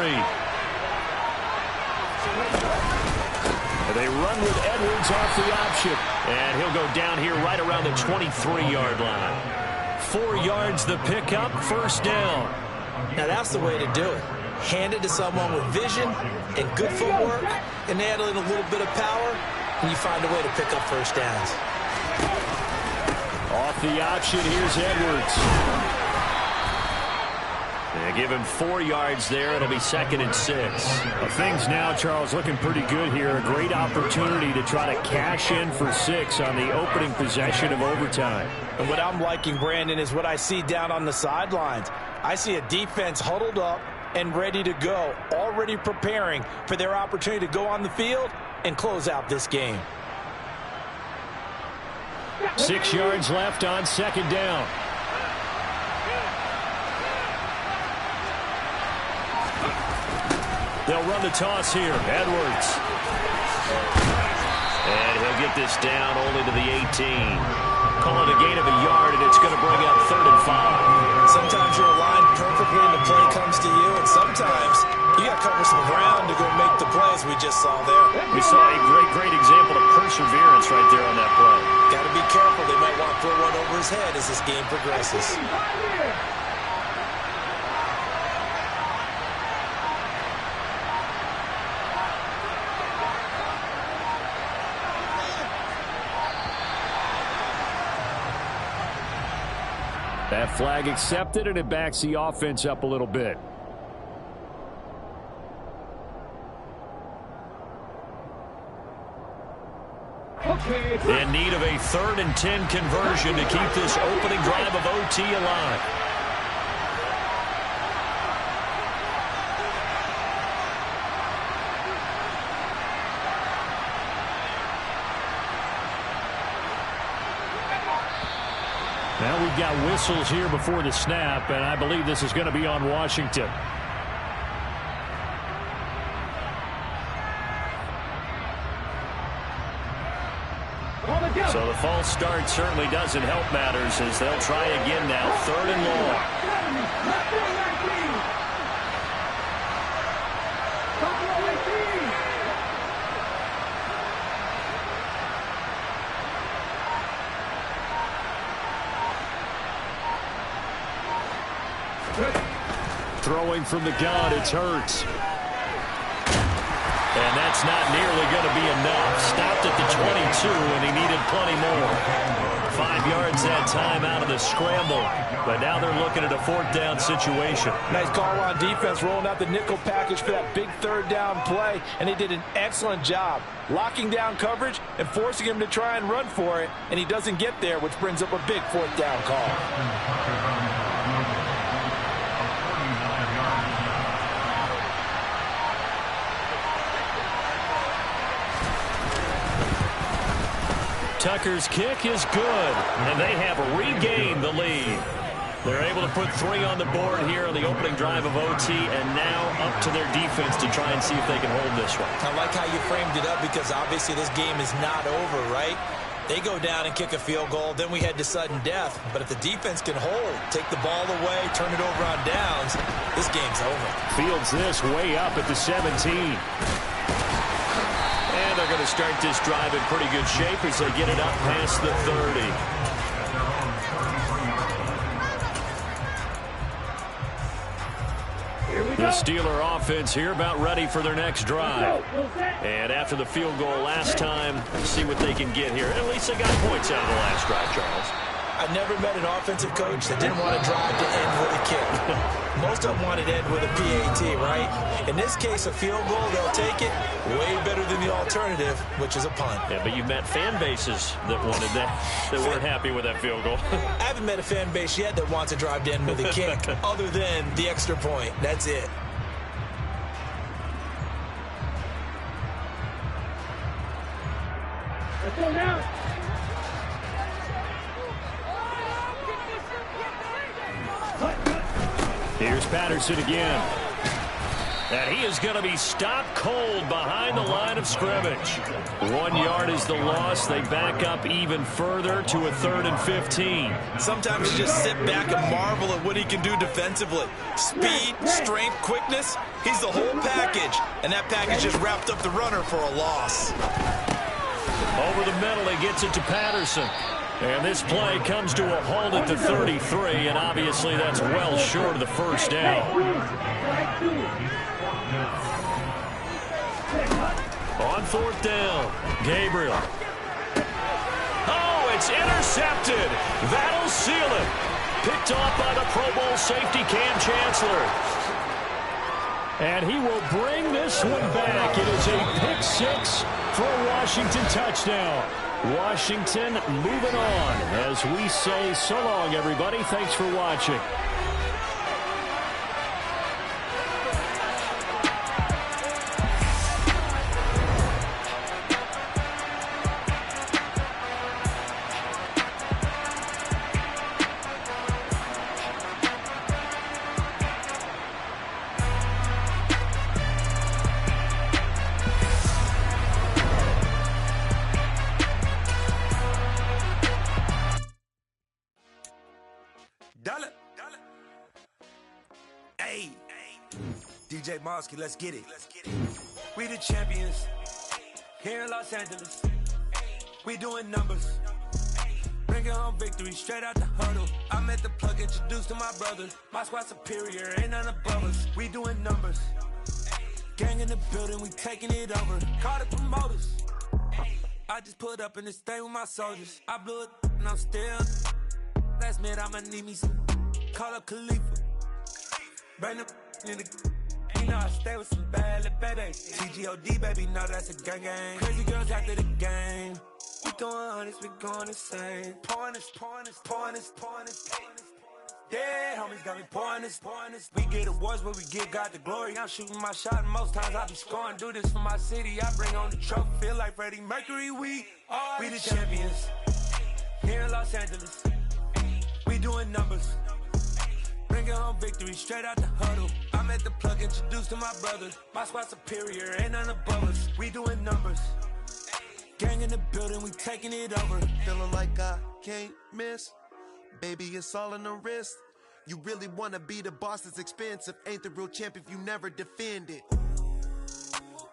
They run with Edwards off the option. And he'll go down here right around the 23-yard line. 4 yards the pickup, first down. Now that's the way to do it. Hand it to someone with vision and good footwork, and add in a little bit of power, and you find a way to pick up first downs. Off the option, here's Edwards. They give him 4 yards there. It'll be 2nd and 6. Well, things now, Charles, looking pretty good here. A great opportunity to try to cash in for 6 on the opening possession of overtime. And what I'm liking, Brandon, is what I see down on the sidelines. I see a defense huddled up and ready to go, already preparing for their opportunity to go on the field and close out this game. 6 yards left on 2nd down. They'll run the toss here. Edwards. And he'll get this down only to the 18. Call it a gain of a yard, and it's going to bring up 3rd and 5. Sometimes you're aligned perfectly and the play comes to you, and sometimes you got to cover some ground to go make the play, as we just saw there. We saw a great example of perseverance right there on that play. Got to be careful. They might want to throw one over his head as this game progresses. That flag accepted, and it backs the offense up a little bit. In need of a 3rd and 10 conversion to keep this opening drive of OT alive. Now we've got whistles here before the snap, and I believe this is going to be on Washington. So the false start certainly doesn't help matters as they'll try again now. 3rd and long. Throwing from the gun, it's Hurts. And that's not nearly going to be enough. Stopped at the 22, and he needed plenty more. 5 yards that time out of the scramble. But now they're looking at a 4th down situation. Nice call on defense, rolling out the nickel package for that big 3rd down play. And they did an excellent job locking down coverage and forcing him to try and run for it. And he doesn't get there, which brings up a big 4th down call. Tucker's kick is good, and they have regained the lead. They're able to put 3 on the board here on the opening drive of OT, and now up to their defense to try and see if they can hold this one. I like how you framed it up because obviously this game is not over, right? They go down and kick a field goal, then we head to sudden death. But if the defense can hold, take the ball away, turn it over on downs, this game's over. Fields this way up at the 17. And they're going to start this drive in pretty good shape as they get it up past the 30. The Steeler offense here about ready for their next drive. And after the field goal last time, see what they can get here. At least they got points out of the last drive, Charles. I've never met an offensive coach that didn't want to drive to end with a kick. Most of them wanted to end with a PAT, right? In this case, a field goal, they'll take it. Way better than the alternative, which is a punt. Yeah, but you've met fan bases that wanted that, that weren't happy with that field goal. I haven't met a fan base yet that wants to drive to end with a kick, other than the extra point. That's it. Let's go now. Here's Patterson again. And he is going to be stopped cold behind the line of scrimmage. 1 yard is the loss. They back up even further to a 3rd and 15. Sometimes you just sit back and marvel at what he can do defensively. Speed, strength, quickness, he's the whole package. And that package just wrapped up the runner for a loss. Over the middle, he gets it to Patterson. And this play comes to a halt at the 33, and obviously that's well short of the 1st down. On 4th down, Gabriel. Oh, it's intercepted. That'll seal it. Picked off by the Pro Bowl safety Cam Chancellor. And he will bring this one back. It is a pick 6 for a Washington touchdown. Washington moving on as we say so long, everybody. Thanks for watching. DJ Mosky, let's get it. We the champions here in Los Angeles. We doing numbers. Bringing home victory straight out the huddle. I'm at the plug, introduced to my brother. My squad superior, ain't none above us. We doing numbers. Gang in the building, we taking it over. Call the promoters. I just put up in this thing with my soldiers. I blew it and I'm still. Last minute I'ma need me some. Call up Khalifa. Bring them in the. You know I stay with some bad little baby. TGOD, baby, no, that's a gang gang. Crazy girls after the game. We going honest, we going insane. Pouring this. Dead homies got me pouring this. We get awards where we give God the glory. I'm shooting my shot and most times I be scoring. Do this for my city, I bring on the trophy. Feel like Freddie Mercury, we the champions here in Los Angeles. doing numbers. Bringing home victory straight out the huddle. I'm at the plug, introduced to my brothers. My squad superior, ain't none above us. We doing numbers. Gang in the building, we taking it over. Feeling like I can't miss. Baby, it's all in the wrist. You really wanna be the boss, it's expensive. Ain't the real champ if you never defend it.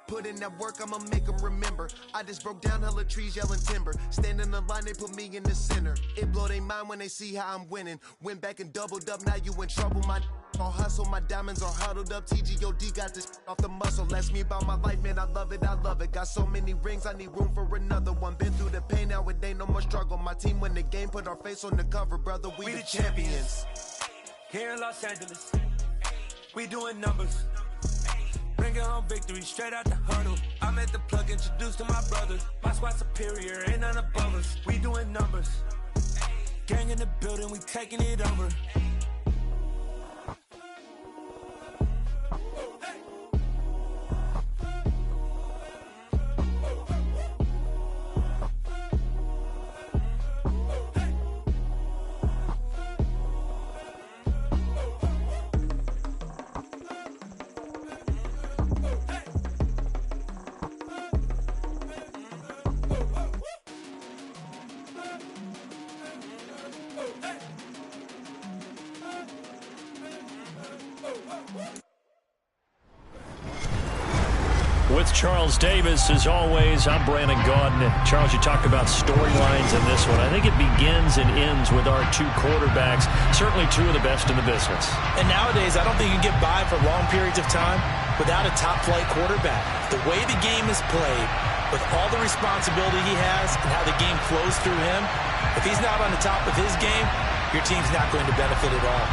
Put in that work, I'ma make them remember. I just broke down hella trees, yelling timber. Stand in the line, they put me in the center. It blow their mind when they see how I'm winning. Went back and doubled up, now you in trouble. My all hustle, my diamonds are huddled up. TGOD got this off the muscle. Ask me about my life, man, I love it, I love it. Got so many rings, I need room for another one. Been through the pain, now it ain't no more struggle. My team win the game, put our face on the cover, brother. We the champions. Here in Los Angeles, we doing numbers. Bringing home victory straight out the huddle. I'm at the plug, introduced to my brothers. My squad superior, ain't none above us. We doing numbers. Gang in the building, we taking it over. With Charles Davis, as always, I'm Brandon Gaudin. Charles, you talked about storylines in this one. I think it begins and ends with our two quarterbacks, certainly two of the best in the business. And nowadays, I don't think you can get by for long periods of time without a top-flight quarterback. The way the game is played, with all the responsibility he has and how the game flows through him, if he's not on the top of his game, your team's not going to benefit at all.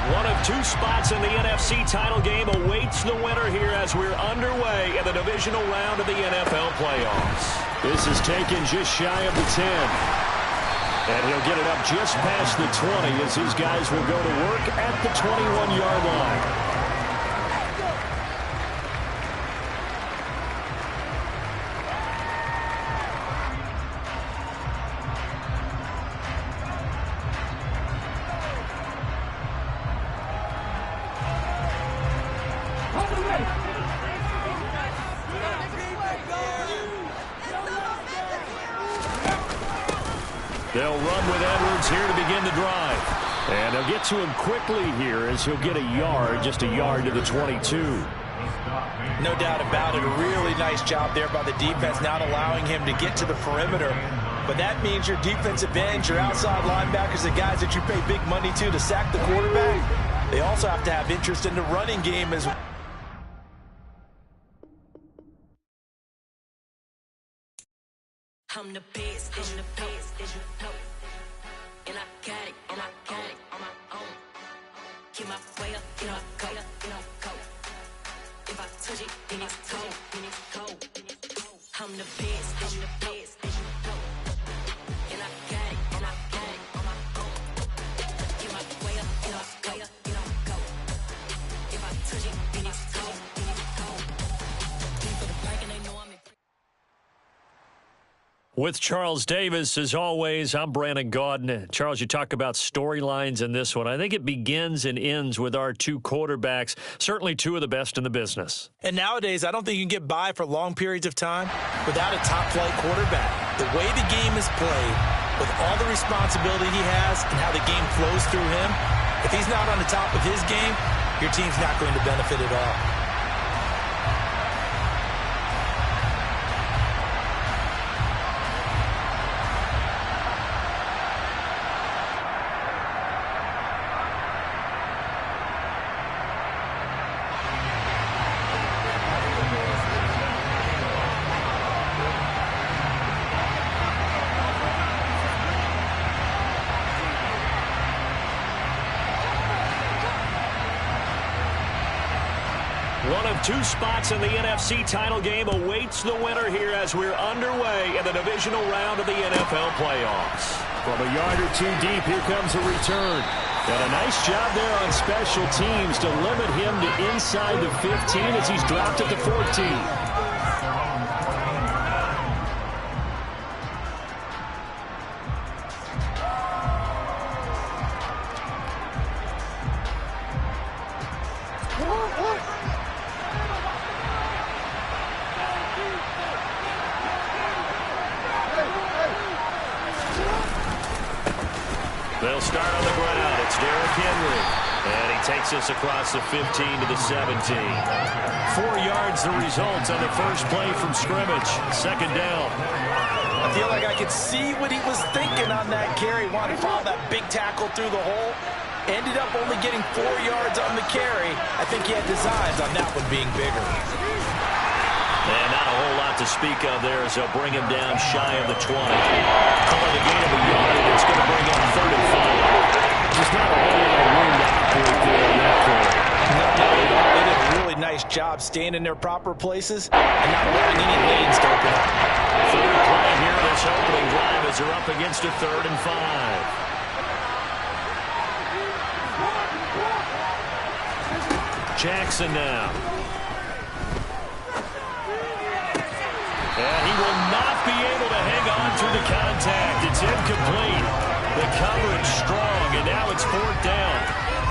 One of two spots in the NFC title game awaits the winner here as we're underway in the divisional round of the NFL playoffs. This is taken just shy of the 10. And he'll get it up just past the 20 as his guys will go to work at the 21-yard line. They'll run with Edwards here to begin the drive. And they'll get to him quickly here as he'll get a yard, just a yard to the 22. No doubt about it. A really nice job there by the defense, not allowing him to get to the perimeter. But that means your defensive ends, your outside linebackers, the guys that you pay big money to sack the quarterback, they also have to have interest in the running game as well. I'm the best, I'm the best, as you know. And I got it, and I got it on my own. Get my way up, you know, go, you know, go. If I touch it, then it's cold, then it's cold. I'm the best, I'm the best, as you know. And I got it, and I got it on my own. Get my way up, you know, go, you know, go. If I touch it, then it's cold, then it's cold. Deep for the park, and they know I'm in. With Charles Davis, as always, I'm Brandon Gaudin. Charles, you talk about storylines in this one. I think it begins and ends with our two quarterbacks, certainly two of the best in the business. And nowadays, I don't think you can get by for long periods of time without a top-flight quarterback. The way the game is played, with all the responsibility he has and how the game flows through him, if he's not on the top of his game, your team's not going to benefit at all. One of two spots in the NFC title game awaits the winner here as we're underway in the divisional round of the NFL playoffs. From a yard or two deep, here comes a return. And a nice job there on special teams to limit him to inside the 15 as he's dropped at the 14. he takes us across the 15 to the 17. 4 yards the result on the first play from scrimmage. Second down. I feel like I could see what he was thinking on that carry. Wanted to follow that big tackle through the hole. Ended up only getting 4 yards on the carry. I think he had designs on that one being bigger. And not a whole lot to speak of there as they'll bring him down shy of the 20. Calling a gain of a yard, and it's going to bring up 3rd and 5. Just not a whole lot of room to operate there on that play. They did a really nice job staying in their proper places and not letting any lanes to open up. Third play here, this opening drive as they're up against a 3rd and 5. Jackson now. And he will not be able to hang on through the contact. It's incomplete. The coverage strong, and now it's 4th down.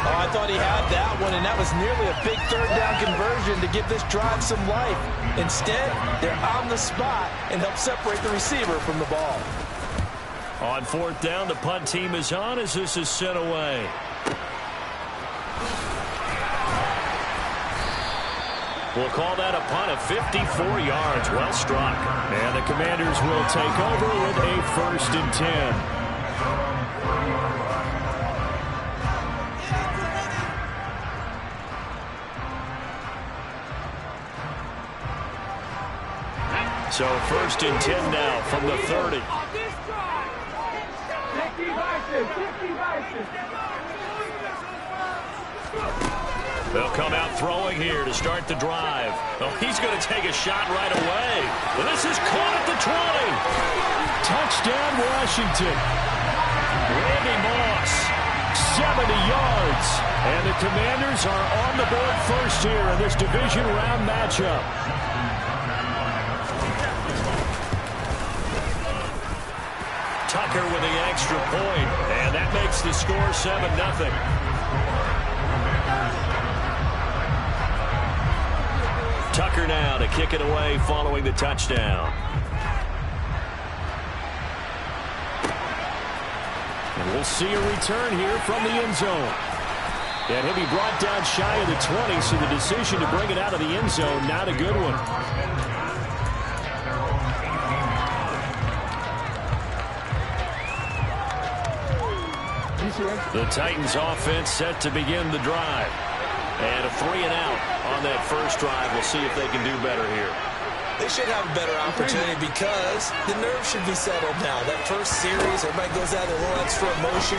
Oh, I thought he had that one, and that was nearly a big 3rd down conversion to give this drive some life. Instead, they're on the spot and help separate the receiver from the ball. On 4th down, the punt team is on as this is sent away. We'll call that a punt of 54 yards. Well struck. And the Commanders will take over with a 1st and 10. So 1st and 10 now from the 30. They'll come out throwing here to start the drive. Oh, he's going to take a shot right away. And this is caught at the 20. Touchdown, Washington. Randy Moss, 70 yards. And the Commanders are on the board first here in this division round matchup. Tucker with the extra point. And that makes the score 7-0. Tucker now to kick it away following the touchdown. And we'll see a return here from the end zone. And he'll be brought down shy of the 20, so the decision to bring it out of the end zone, not a good one. The Titans offense set to begin the drive. And a 3-and-out on that first drive. We'll see if they can do better here. They should have a better opportunity because the nerves should be settled now. That first series, everybody goes out with a little extra emotion.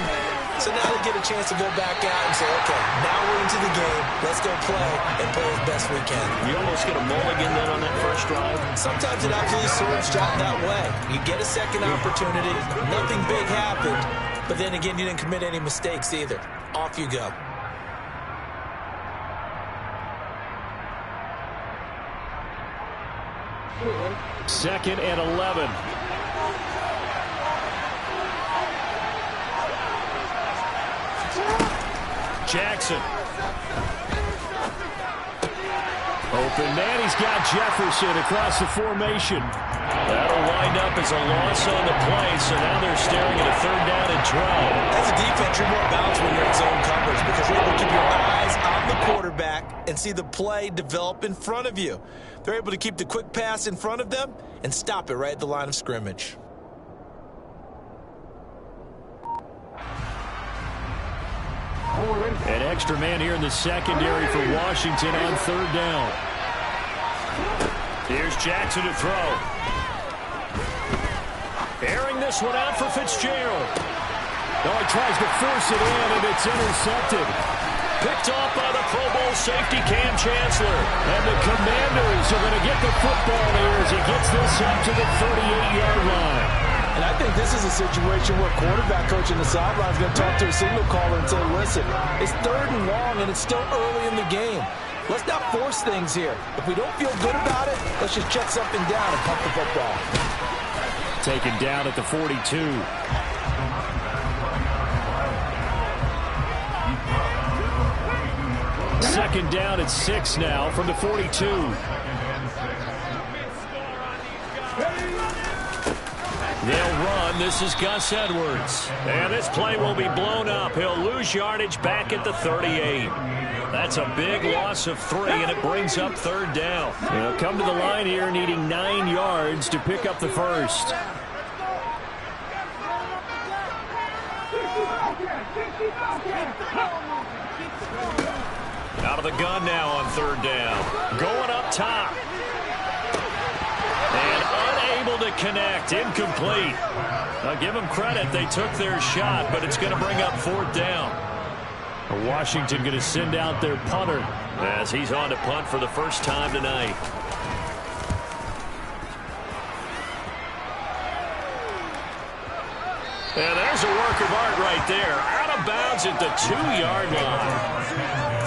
So now they get a chance to go back out and say, okay, now we're into the game. Let's go play and play as best we can. You almost get a mulligan then on that first drive. Sometimes it absolutely serves out that way. You get a second opportunity. Nothing big happened. But then again, you didn't commit any mistakes either. Off you go. Second and 11. Jackson. Open man, he's got Jefferson across the formation. That'll wind up as a loss on the play, so now they're staring at a 3rd down and 12. As a defense, you're more balanced when you're in zone coverage because you're able to keep your eyes on the quarterback and see the play develop in front of you. They're able to keep the quick pass in front of them and stop it right at the line of scrimmage. An extra man here in the secondary for Washington on 3rd down. Here's Jackson to throw. Airing this one out for Fitzgerald. Oh, he tries to force it in, and it's intercepted. Picked off by the Pro Bowl safety Cam Chancellor. And the Commanders are going to get the football here as he gets this up to the 38-yard line. And I think this is a situation where quarterback coach in the sideline is going to talk to a signal caller and say, listen, it's 3rd and long, and it's still early in the game. Let's not force things here. If we don't feel good about it, let's just check something down and pump the football. Taken down at the 42. Second down at 6 now from the 42. They'll run. This is Gus Edwards. And this play will be blown up. He'll lose yardage back at the 38. That's a big loss of 3, and it brings up 3rd down. They'll come to the line here needing 9 yards to pick up the first. Out of the gun now on 3rd down. Going up top. And unable to connect. Incomplete. I'll give them credit. They took their shot, but it's going to bring up 4th down. Washington going to send out their punter as he's on to punt for the first time tonight. And there's a work of art right there. Out of bounds at the 2-yard line.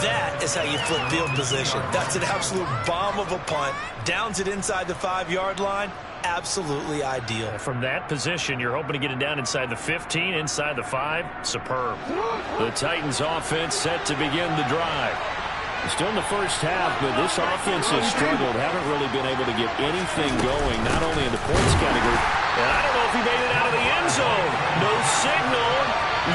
That is how you flip field position. That's an absolute bomb of a punt. Downs it inside the 5-yard line. Absolutely ideal. From that position, you're hoping to get it down inside the 15, inside the 5. Superb. The Titans offense set to begin the drive. Still in the first half, but this offense has struggled. Haven't really been able to get anything going, not only in the points category. And I don't know if he made it out of the end zone. No signal.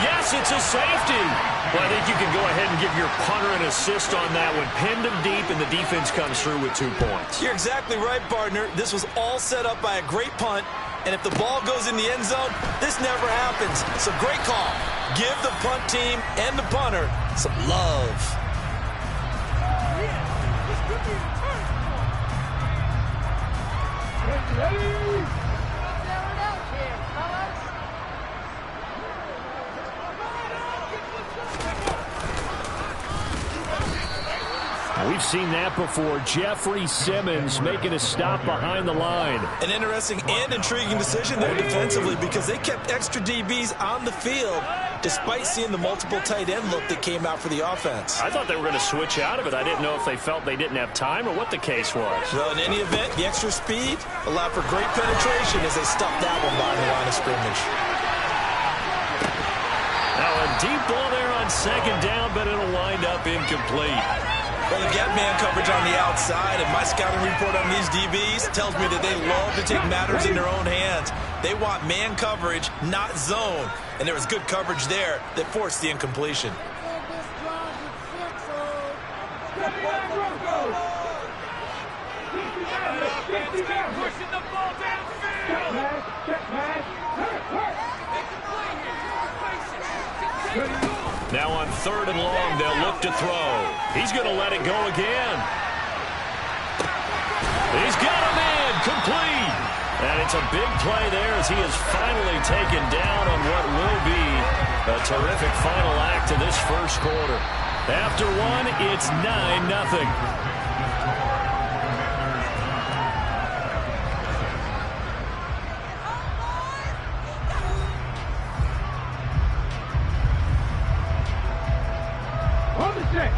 Yes, it's a safety. Well, I think you can go ahead and give your punter an assist on that one. Pinned him deep, and the defense comes through with 2 points. You're exactly right, partner. This was all set up by a great punt, and if the ball goes in the end zone, this never happens. So great call. Give the punt team and the punter some love. We've seen that before. Jeffrey Simmons making a stop behind the line. An interesting and intriguing decision there defensively because they kept extra DBs on the field despite seeing the multiple tight end look that came out for the offense. I thought they were going to switch out of it. I didn't know if they felt they didn't have time or what the case was. Well, in any event, the extra speed allowed for great penetration as they stuffed that one behind the line of scrimmage. Now a deep ball there on 2nd down, but it'll wind up incomplete. Well, they get man coverage on the outside, and my scouting report on these DBs tells me that they love to take matters in their own hands. They want man coverage, not zone. And there was good coverage there that forced the incompletion. Now on 3rd and long, they'll look to throw. He's going to let it go again. He's got a man complete. And it's a big play there as he is finally taken down on what will be a terrific final act of this first quarter. After one, it's 9-0.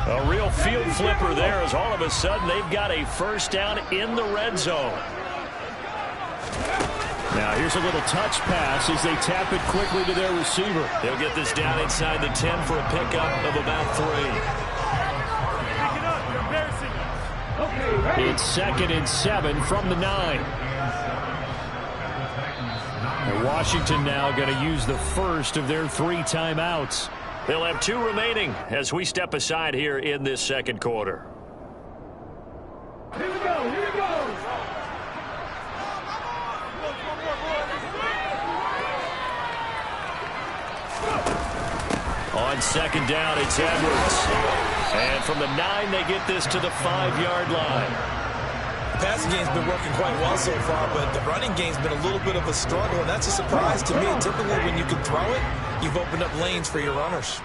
A real field flipper there as all of a sudden they've got a first down in the red zone. Now here's a little touch pass as they tap it quickly to their receiver. They'll get this down inside the 10 for a pickup of about 3. It's 2nd and 7 from the 9. And Washington now going to use the first of their 3 timeouts. They'll have 2 remaining as we step aside here in this second quarter. Here we go, here we go. On 2nd down, it's Edwards. And from the 9, they get this to the 5-yard line. The passing game's been working quite well so far, but the running game's been a little bit of a struggle, and that's a surprise to me. Typically, when you can throw it, you've opened up lanes for your runners.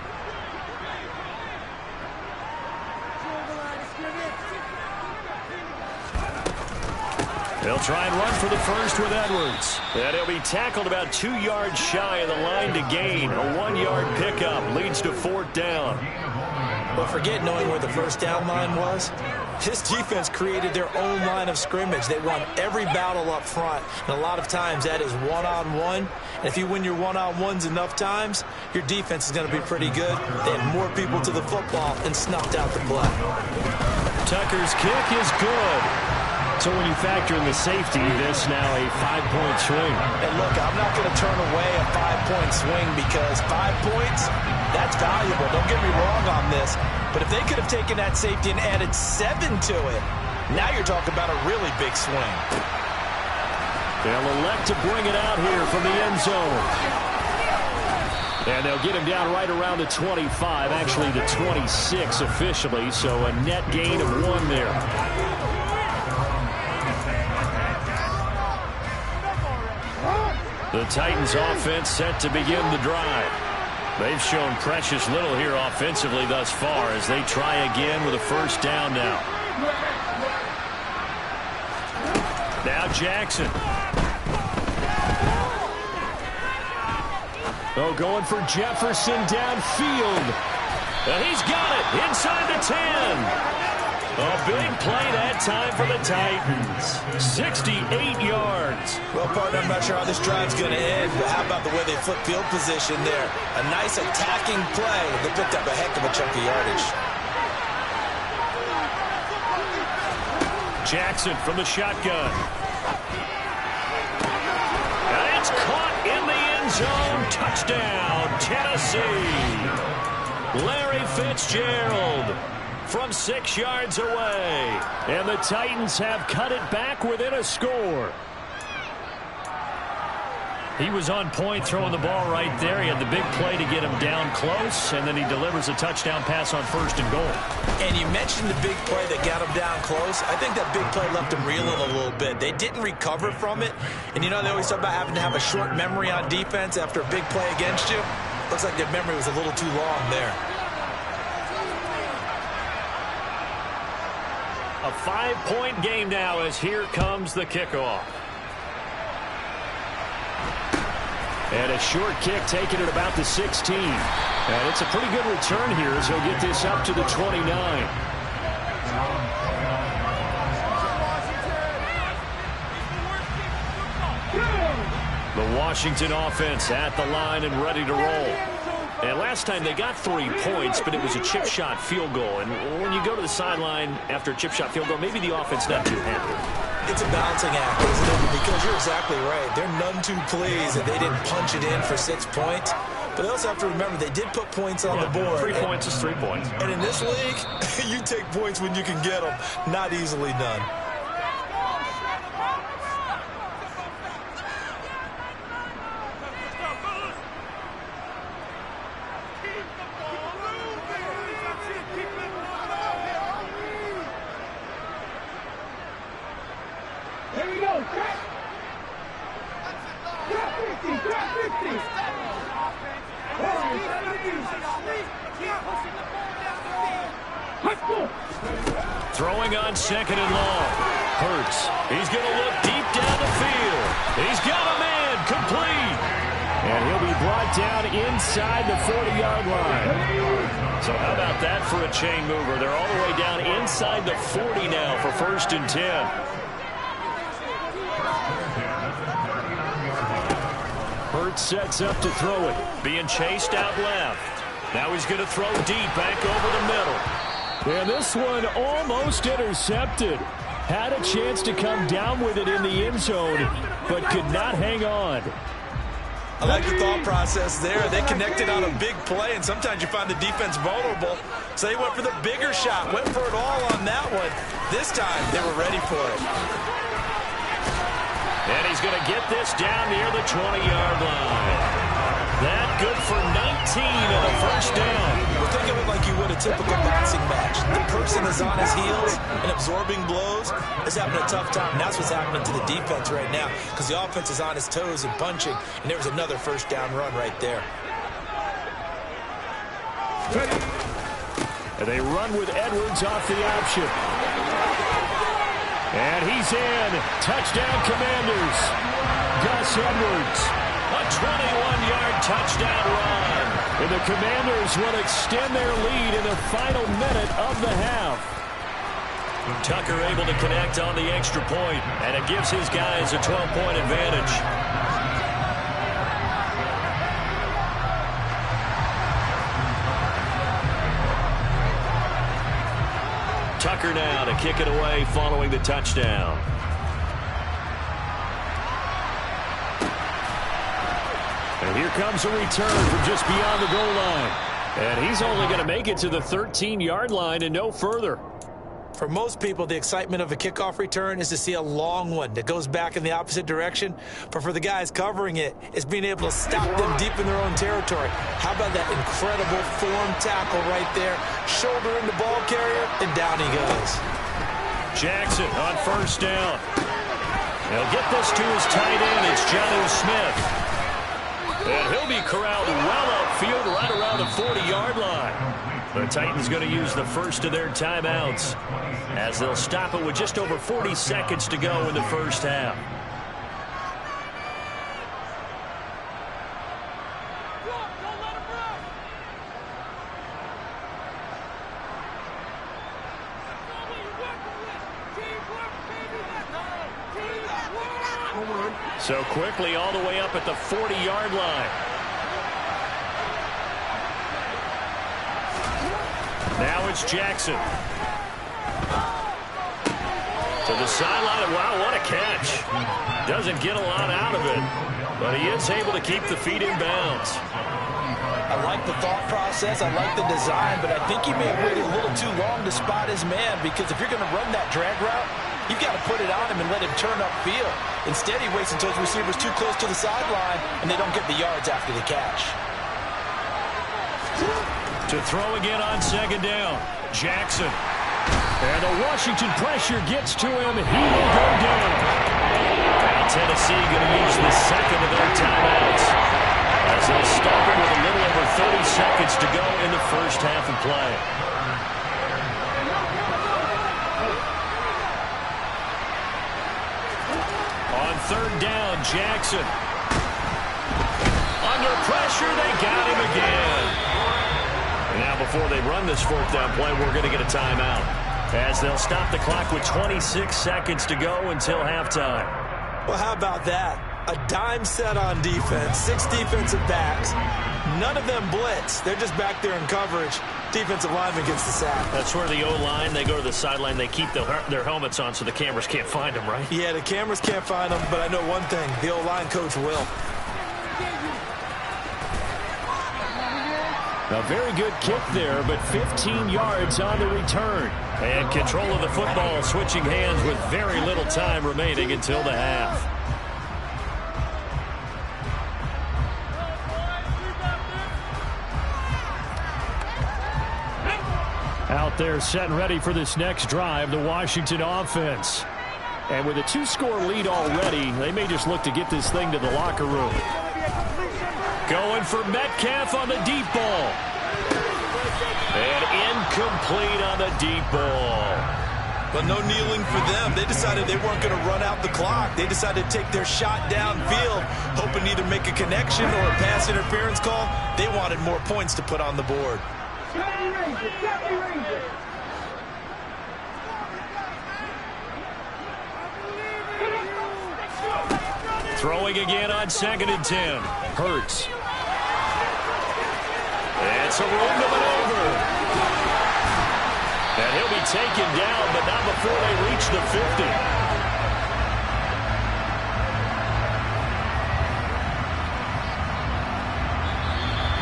They'll try and run for the first with Edwards. And he'll be tackled about 2 yards shy of the line to gain. A 1-yard pickup leads to 4th down. But forget knowing where the first down line was. This defense created their own line of scrimmage. They won every battle up front. And a lot of times that is one-on-one. And if you win your one-on-ones enough times, your defense is going to be pretty good. They had more people to the football and snuffed out the play. Tucker's kick is good. So when you factor in the safety, this now a 5-point swing. And look, I'm not going to turn away a 5-point swing because 5 points, that's valuable. Don't get me wrong on this. But if they could have taken that safety and added 7 to it, now you're talking about a really big swing. They'll elect to bring it out here from the end zone. And they'll get him down right around the 25, actually the 26 officially, so a net gain of 1 there. The Titans offense set to begin the drive. They've shown precious little here offensively thus far as they try again with a first down now. Now Jackson. Oh, going for Jefferson downfield. And he's got it inside the 10. A big play that time for the Titans. 68 yards. Well, partner, I'm not sure how this drive's going to end, but how about the way they flip field position there? A nice attacking play. They picked up a heck of a chunk of yardage. Jackson from the shotgun. And it's caught in the end zone. Touchdown, Tennessee. Larry Fitzgerald from 6 yards away. And the Titans have cut it back within a score. He was on point throwing the ball right there. He had the big play to get him down close, and then he delivers a touchdown pass on 1st and goal. And you mentioned the big play that got him down close. I think that big play left him reeling a little bit. They didn't recover from it. And you know, they always talk about having to have a short memory on defense after a big play against you. Looks like their memory was a little too long there. A 5-point game now as here comes the kickoff. And a short kick taken at about the 16. And it's a pretty good return here as he'll get this up to the 29. The Washington offense at the line and ready to roll. And last time they got 3 points, but it was a chip shot field goal. And when you go to the sideline after a chip shot field goal, maybe the offense not too happy. It's a balancing act, isn't it? Because you're exactly right. They're none too pleased that they didn't punch it in for 6 points. But they also have to remember they did put points on the board. 3 points is 3 points. And in this league, you take points when you can get them. Not easily done. Here we go. Trap 50. Trap 50. Throwing on 2nd and long. Hurts. He's going to look deep down the field. He's got a man complete. And he'll be brought down inside the 40-yard line. So how about that for a chain mover? They're all the way down inside the 40 now for 1st and 10. Hurts sets up to throw it. Being chased out left. Now he's going to throw deep back over the middle. And this one almost intercepted. Had a chance to come down with it in the end zone, but could not hang on. I like the thought process there. They connected on a big play, and sometimes you find the defense vulnerable. So they went for the bigger shot, went for it all on that one. This time, they were ready for it. And he's going to get this down near the 20-yard line. That good for 19 and a first down. Well, think of it like you would a typical boxing match. The person is on his heels and absorbing blows is having a tough time. And that's what's happening to the defense right now because the offense is on his toes and punching. And there was another first down run right there. And they run with Edwards off the option. And he's in. Touchdown, Commanders. Gus Edwards. A 21-yard touchdown run. And the Commanders will extend their lead in the final minute of the half. Tucker able to connect on the extra point, and it gives his guys a 12-point advantage. Tucker now to kick it away following the touchdown. And here comes a return from just beyond the goal line. And he's only going to make it to the 13-yard line and no further. For most people, the excitement of a kickoff return is to see a long one that goes back in the opposite direction. But for the guys covering it, it's being able to stop them deep in their own territory. How about that incredible form tackle right there? Shoulder in the ball carrier, and down he goes. Jackson on first down. He'll get this to his tight end. It's Jonnu Smith. And he'll be corralled well upfield right around the 40-yard line. The Titans going to use the first of their timeouts as they'll stop it with just over 40 seconds to go in the first half. So quickly all the way up at the 40-yard line. Now it's Jackson. To the sideline. Wow, what a catch. Doesn't get a lot out of it, but he is able to keep the feet in bounds. I like the thought process. I like the design, but I think he may have waited a little too long to spot his man, because if you're going to run that drag route, you've got to put it on him and let him turn upfield. Instead, he waits until his receiver's too close to the sideline, and they don't get the yards after the catch. To throw again on second down, Jackson. And the Washington pressure gets to him. He will go down. Now Tennessee going to use the second of their timeouts as they'll stop it with a little over 30 seconds to go in the first half of play. On third down, Jackson. Under pressure, they got him again. Now, before they run this fourth down play, we're going to get a timeout as they'll stop the clock with 26 seconds to go until halftime. Well, how about that? A dime set on defense, 6 defensive backs. None of them blitz. They're just back there in coverage. Defensive lineman gets the sack. That's where the O-line, they go to the sideline, they keep their helmets on so the cameras can't find them, right? Yeah, the cameras can't find them, but I know one thing. The O-line coach will. A very good kick there, but 15 yards on the return. And control of the football switching hands with very little time remaining until the half. Out there set and ready for this next drive, the Washington offense. And with a 2-score lead already, they may just look to get this thing to the locker room. Going for Metcalf on the deep ball. And incomplete on the deep ball. But no kneeling for them. They decided they weren't going to run out the clock. They decided to take their shot downfield, hoping to either make a connection or a pass interference call. They wanted more points to put on the board. Throwing again on 2nd and 10. Hurts. It's a room to maneuver. And he'll be taken down, but not before they reach the 50.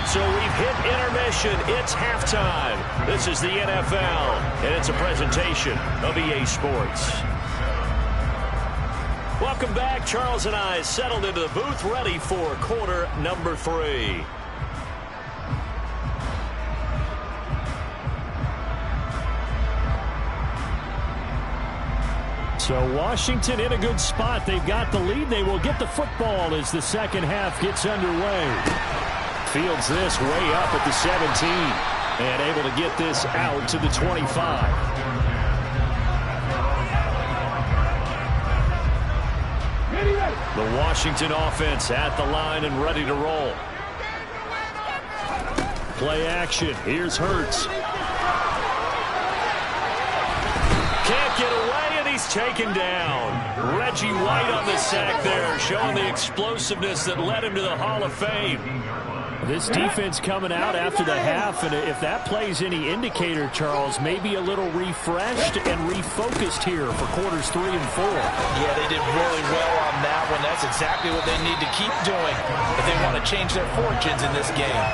So we've hit intermission. It's halftime. This is the NFL, and it's a presentation of EA Sports. Welcome back. Charles and I settled into the booth, ready for quarter number 3. So Washington in a good spot. They've got the lead. They will get the football as the second half gets underway. Fields this way up at the 17 and able to get this out to the 25. The Washington offense at the line and ready to roll. Play action. Here's Hurts. Can't get away, and he's taken down. Reggie White on the sack there, showing the explosiveness that led him to the Hall of Fame. This defense coming out after the half, and if that plays any indicator, Charles, maybe a little refreshed and refocused here for quarters 3 and 4. Yeah, they did really well on that one. That's exactly what they need to keep doing if they want to change their fortunes in this game.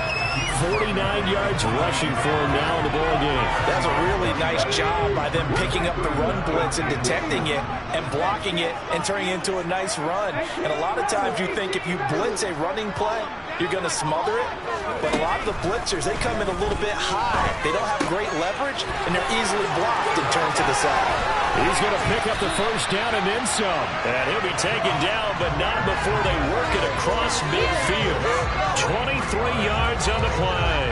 49 yards rushing for him now in the ball game. That's a really nice job by them picking up the run blitz and detecting it and blocking it and turning it into a nice run. And a lot of times you think if you blitz a running play, you're going to smother it. But a lot of the blitzers, they come in a little bit high. They don't have great leverage, and they're easily blocked and turned to the side. He's going to pick up the first down and then some. And he'll be taken down, but not before they work it across midfield. 23 yards on the play.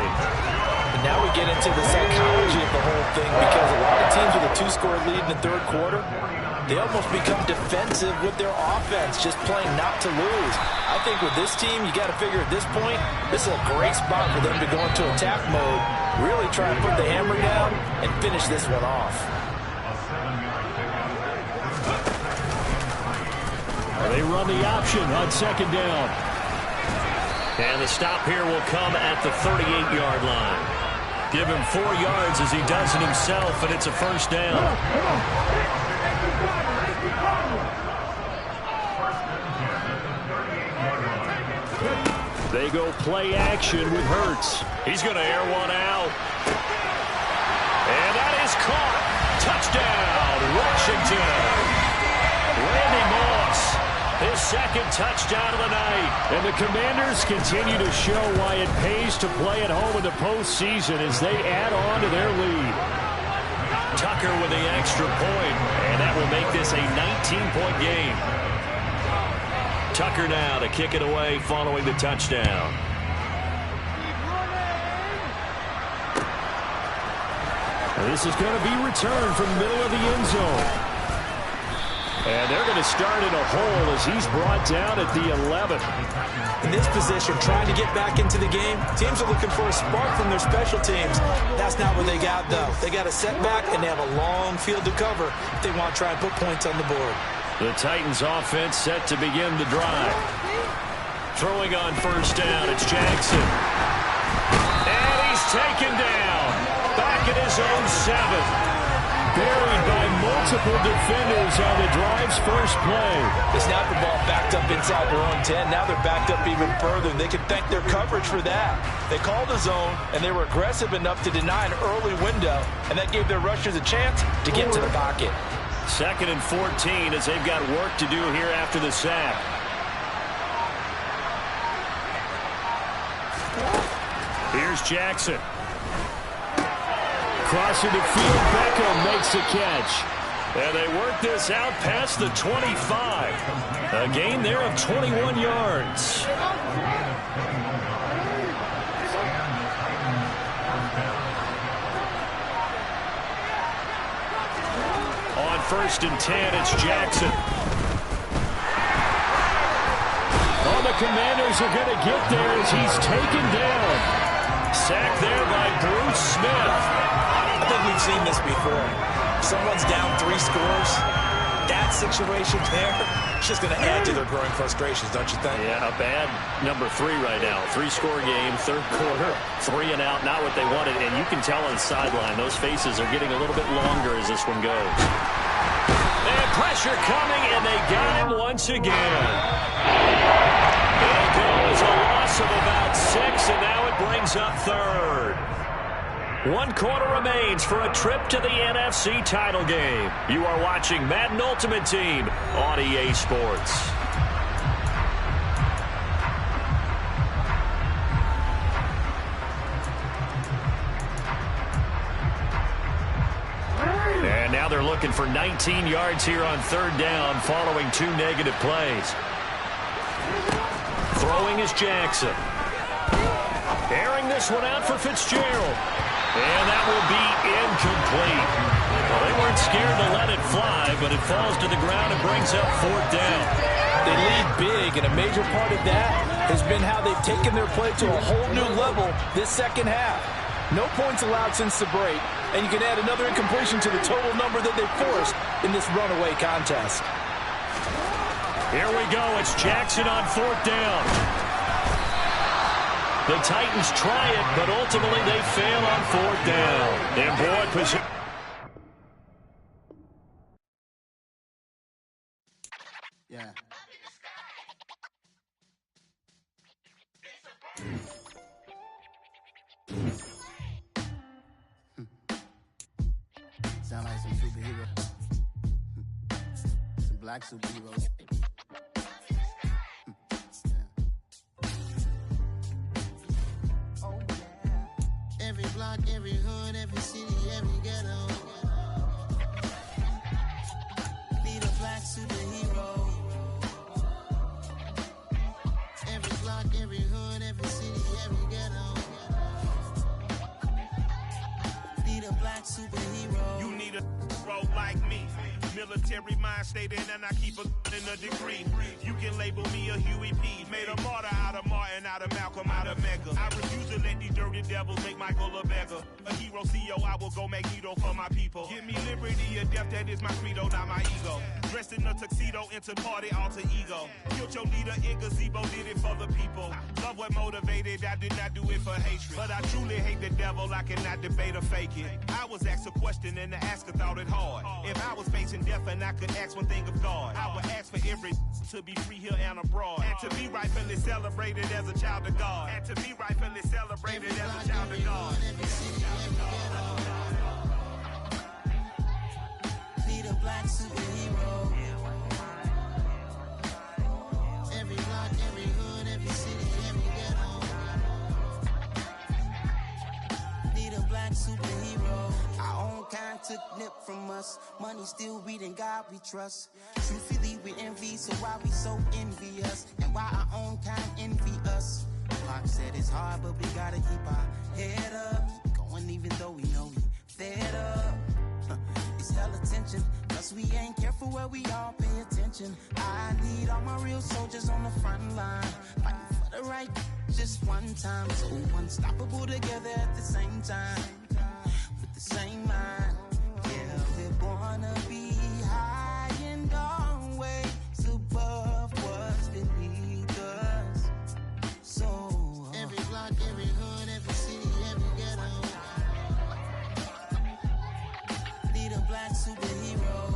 And now we get into the psychology of the whole thing, because a lot of teams with a 2-score lead in the third quarter, they almost become defensive with their offense, just playing not to lose. I think with this team, you got to figure at this point, this is a great spot for them to go into attack mode, really try and put the hammer down and finish this one off. They run the option on second down. And the stop here will come at the 38-yard line. Give him 4 yards as he does it himself, and it's a first down. They go play action with Hurts. He's going to air one out. And that is caught. Touchdown, Washington. Randy Moss, his second touchdown of the night. And the Commanders continue to show why it pays to play at home in the postseason as they add on to their lead. Tucker with the extra point, and that will make this a 19-point game. Tucker now to kick it away following the touchdown. This is going to be returned from the middle of the end zone. And they're going to start in a hole as he's brought down at the 11. In this position, trying to get back into the game, teams are looking for a spark from their special teams. That's not what they got, though. They got a setback, and they have a long field to cover if they want to try and put points on the board. The Titans offense set to begin the drive. Throwing on first down, it's Jackson. And he's taken down. Back at his own 7. Buried by multiple defenders on the drive's first play. They snapped the ball backed up inside their own 10. Now they're backed up even further. They can thank their coverage for that. They called a zone, and they were aggressive enough to deny an early window, and that gave their rushers a chance to get to the pocket. 2nd and 14 as they've got work to do here after the sack. Here's Jackson. Crossing the field, Beckham makes the catch. And they work this out past the 25. A gain there of 21 yards. On 1st and 10, it's Jackson. Oh, the Commanders are going to get there as he's taken down. Sacked there by Bruce Smith. I think we've seen this before. Someone's down 3 scores. That situation there, it's just going to add to their growing frustrations, don't you think? Yeah, a bad number 3 right now. 3-score game, third quarter, 3 and out, not what they wanted. And you can tell on the sideline, those faces are getting a little bit longer as this one goes. And pressure coming, and they got him once again. It goes a loss of about 6, and now it brings up 3rd. 1 quarter remains for a trip to the NFC title game. You are watching Madden Ultimate Team on EA Sports. And now they're looking for 19 yards here on 3rd down following 2 negative plays. Throwing is Jackson. Airing this one out for Fitzgerald. And that will be incomplete. Well, they weren't scared to let it fly, but it falls to the ground and brings up 4th down. They lead big, and a major part of that has been how they've taken their play to a whole new level this second half. No points allowed since the break, and you can add another incompletion to the total number that they forced in this runaway contest. Here we go. It's Jackson on 4th down. The Titans try it, but ultimately they fail on 4th down. And boy, position. Yeah. Sound like some superheroes. Some black superheroes. Oh, yeah. Every block, every hood, every city, every ghetto. Need a black superhero. Every block, every hood, every city, every ghetto. Need a black superhero. You need a role like me. Military mind stated, and I keep a in a degree. You can label me a Huey P. Made a martyr out of Martin, out of Malcolm, out of Mega. I refuse to let these dirty devils make Michael a beggar. A hero CEO, I will go Magneto for my people. Give me liberty or death, that is my credo, not my ego. Dressed in a tuxedo, into party, alter ego. Killed your leader in gazebo, did it for the people. Love what motivated, I did not do it for hatred. But I truly hate the devil, I cannot debate or fake it. I was asked a question and the asker thought it hard. If I was facing death and I could ask one thing of God, I would ask for every to be free here and abroad. And to be rightfully celebrated as a child of God. And to be rightfully celebrated as a child of God. Need a black superhero. Every block, every hood, every city, every ghetto. Need a black superhero. Our own kind took nip from us. Money still reading God we trust. Truthfully we envy, so why we so envious? And why our own kind envy us? Pac said it's hard, but we gotta keep our head up. Going even though we know we fed up. It's hella tension, plus we ain't careful where we all pay attention. I need all my real soldiers on the front line, fighting for the right just one time. So unstoppable together at the same time, with the same mind. Yeah, we're born to be high and always above what's beneath us. So every block, every hood, every city, every ghetto. Need a black superhero.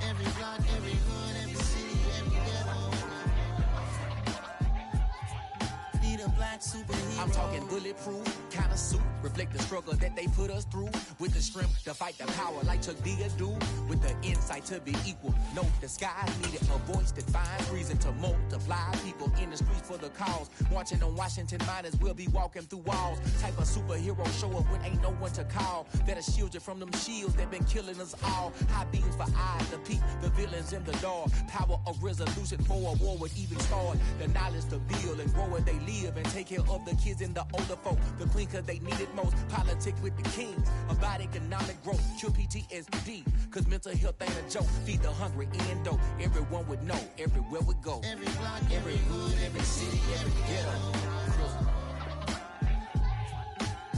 Every block, every hood, every city, every ghetto. Need a black superhero. I'm talking bulletproof kind of suit, reflect the struggle that they put us through, with the strength to fight the power like Chuck D do, with the insight to be equal. No disguise needed, a voice that finds reason to multiply people in the streets for the cause. Marching on Washington miners, we'll be walking through walls. Type of superhero show up when ain't no one to call. That'll shield you from them shields that been killing us all. High beams for eyes to peep the villains in the dark. Power of resolution for a war would even start. The knowledge to build and grow where they live and take care of the kids and the older folk. The clean cause they need it most. Politics with the kings about economic growth. Cure PTSD cause mental health ain't a joke. Feed the hungry and dope. Everyone would know everywhere we go. Every block, every hood, every city, every ghetto.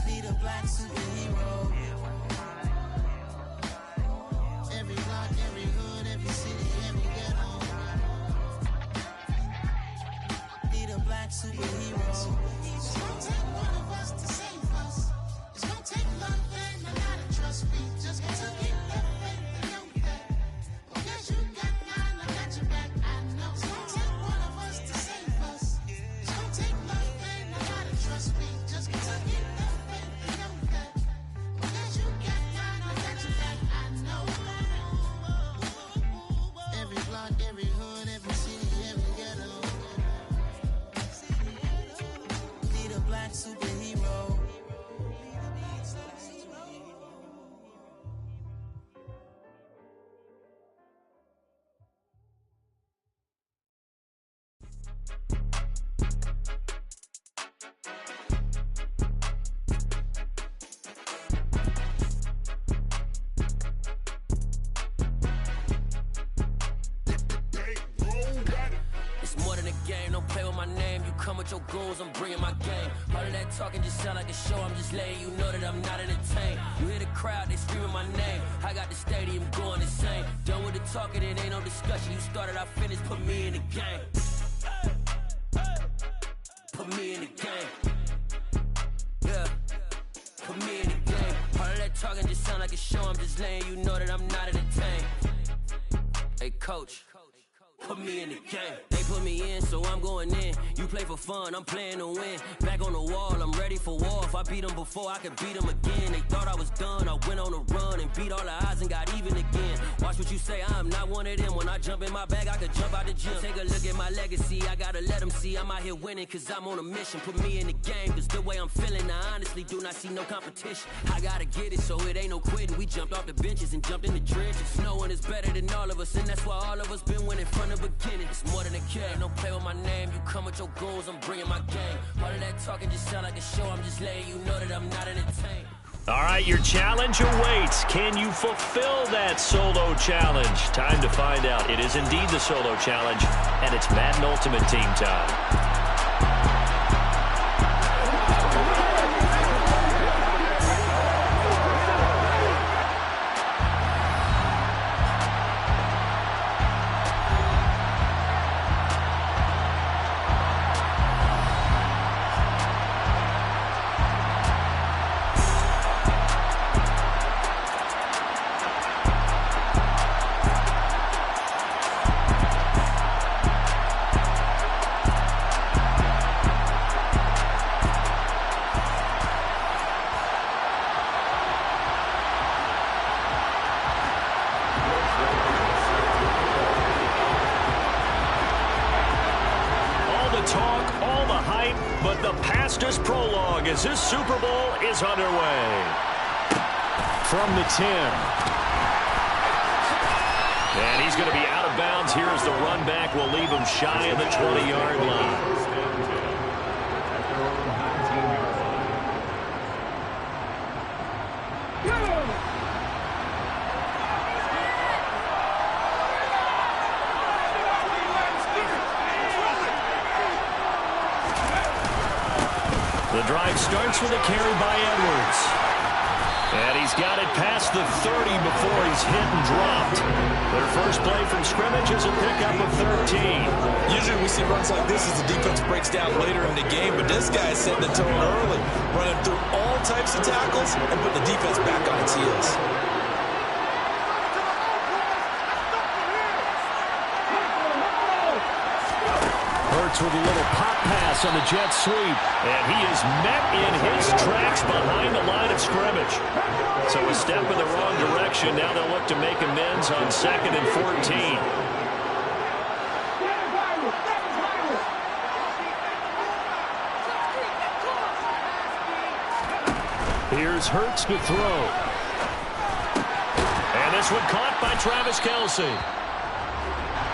Need a black superhero. Every block, every hood, every city, every ghetto. Need a black superhero. It's gonna take one of us to save us. It's gonna take love and a lot of trust. We just got to keep that faith and know that. Because you got mine, I got your back, I know. It's gonna take one of us to save us. It's gonna take love and a lot of trust. We just got to keep that faith and know that. Because you got mine, I got your back, I know. Every block, every hood, every city, every ghetto. Need a black superhero. It's more than a game, don't play with my name. You come with your goals, I'm bringing my game. All of that talking just sound like a show, I'm just letting you know that I'm not entertained. You hear the crowd, they screaming my name. I got the stadium going insane. Done with the talking, it ain't no discussion. You started, I finished, put me in the game. put me in the game. Yeah, put me in the game. All of that talking just sound like a show. I'm just letting you know that I'm not entertained. Hey, coach, put me in the game. They put me in, so I'm going in. You play for fun, I'm playing to win. Back on the wall, I'm ready for war. If I beat them before, I can beat them again. They thought I was done, I went on a run and beat all the odds and got even again. Watch what you say, I'm not one of them. When I jump in my bag, I could jump out the gym. Take a look at my legacy, I gotta let them see I'm out here winning, cause I'm on a mission. Put me in the game, cause the way I'm feeling, I honestly do not see no competition. I gotta get it, so it ain't no quitting. We jumped off the benches and jumped in the trenches. No one is better than all of us, and that's why all of us been winning from the beginning. It's more than a game, don't play with my name. You come with your goals, I'm bringing my game. All of that talking just sound like a show. I'm just letting you know that I'm not entertained. All right, your challenge awaits. Can you fulfill that solo challenge? Time to find out. It is indeed the solo challenge, and it's Madden Ultimate Team time. As this Super Bowl is underway. From the 10. And he's going to be out of bounds here as the run back will leave him shy of the 20-yard line. The drive starts with a carry by Edwards. And he's got it past the 30 before he's hit and dropped. Their first play from scrimmage is a pickup of 13. Usually we see runs like this as the defense breaks down later in the game, but this guy is setting the tone early, running through all types of tackles and putting the defense back on its heels. With a little pop pass on the jet sweep. And he is met in his tracks behind the line of scrimmage. So a step in the wrong direction. Now they'll look to make amends on 2nd and 14. Here's Hurts to throw. And this one caught by Travis Kelce.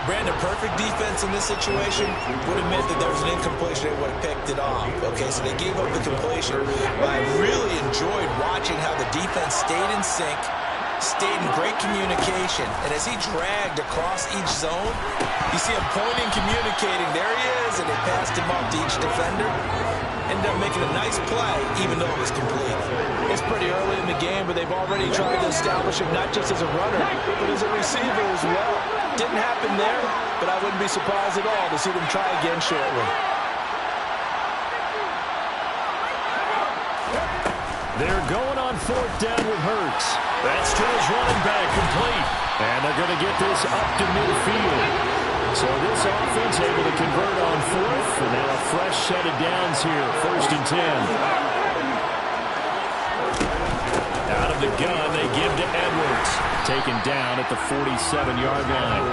Brandon, perfect defense in this situation would admit that there was an incompletion. They would have picked it off. Okay, so they gave up the completion. But I really enjoyed watching how the defense stayed in sync, stayed in great communication. And as he dragged across each zone, you see him pointing, communicating. There he is, and they passed him off to each defender. Ended up making a nice play, even though it was complete. It's pretty early in the game, but they've already tried to establish him not just as a runner, but as a receiver as well. Didn't happen there, but I wouldn't be surprised at all to see them try again shortly. They're going on 4th down with Hurts. That's to his running back, complete. And they're going to get this up to midfield. So this offense able to convert on 4th, and now a fresh set of downs here, 1st and 10. Out of the gun, they give to Edwards. Taken down at the 47-yard line.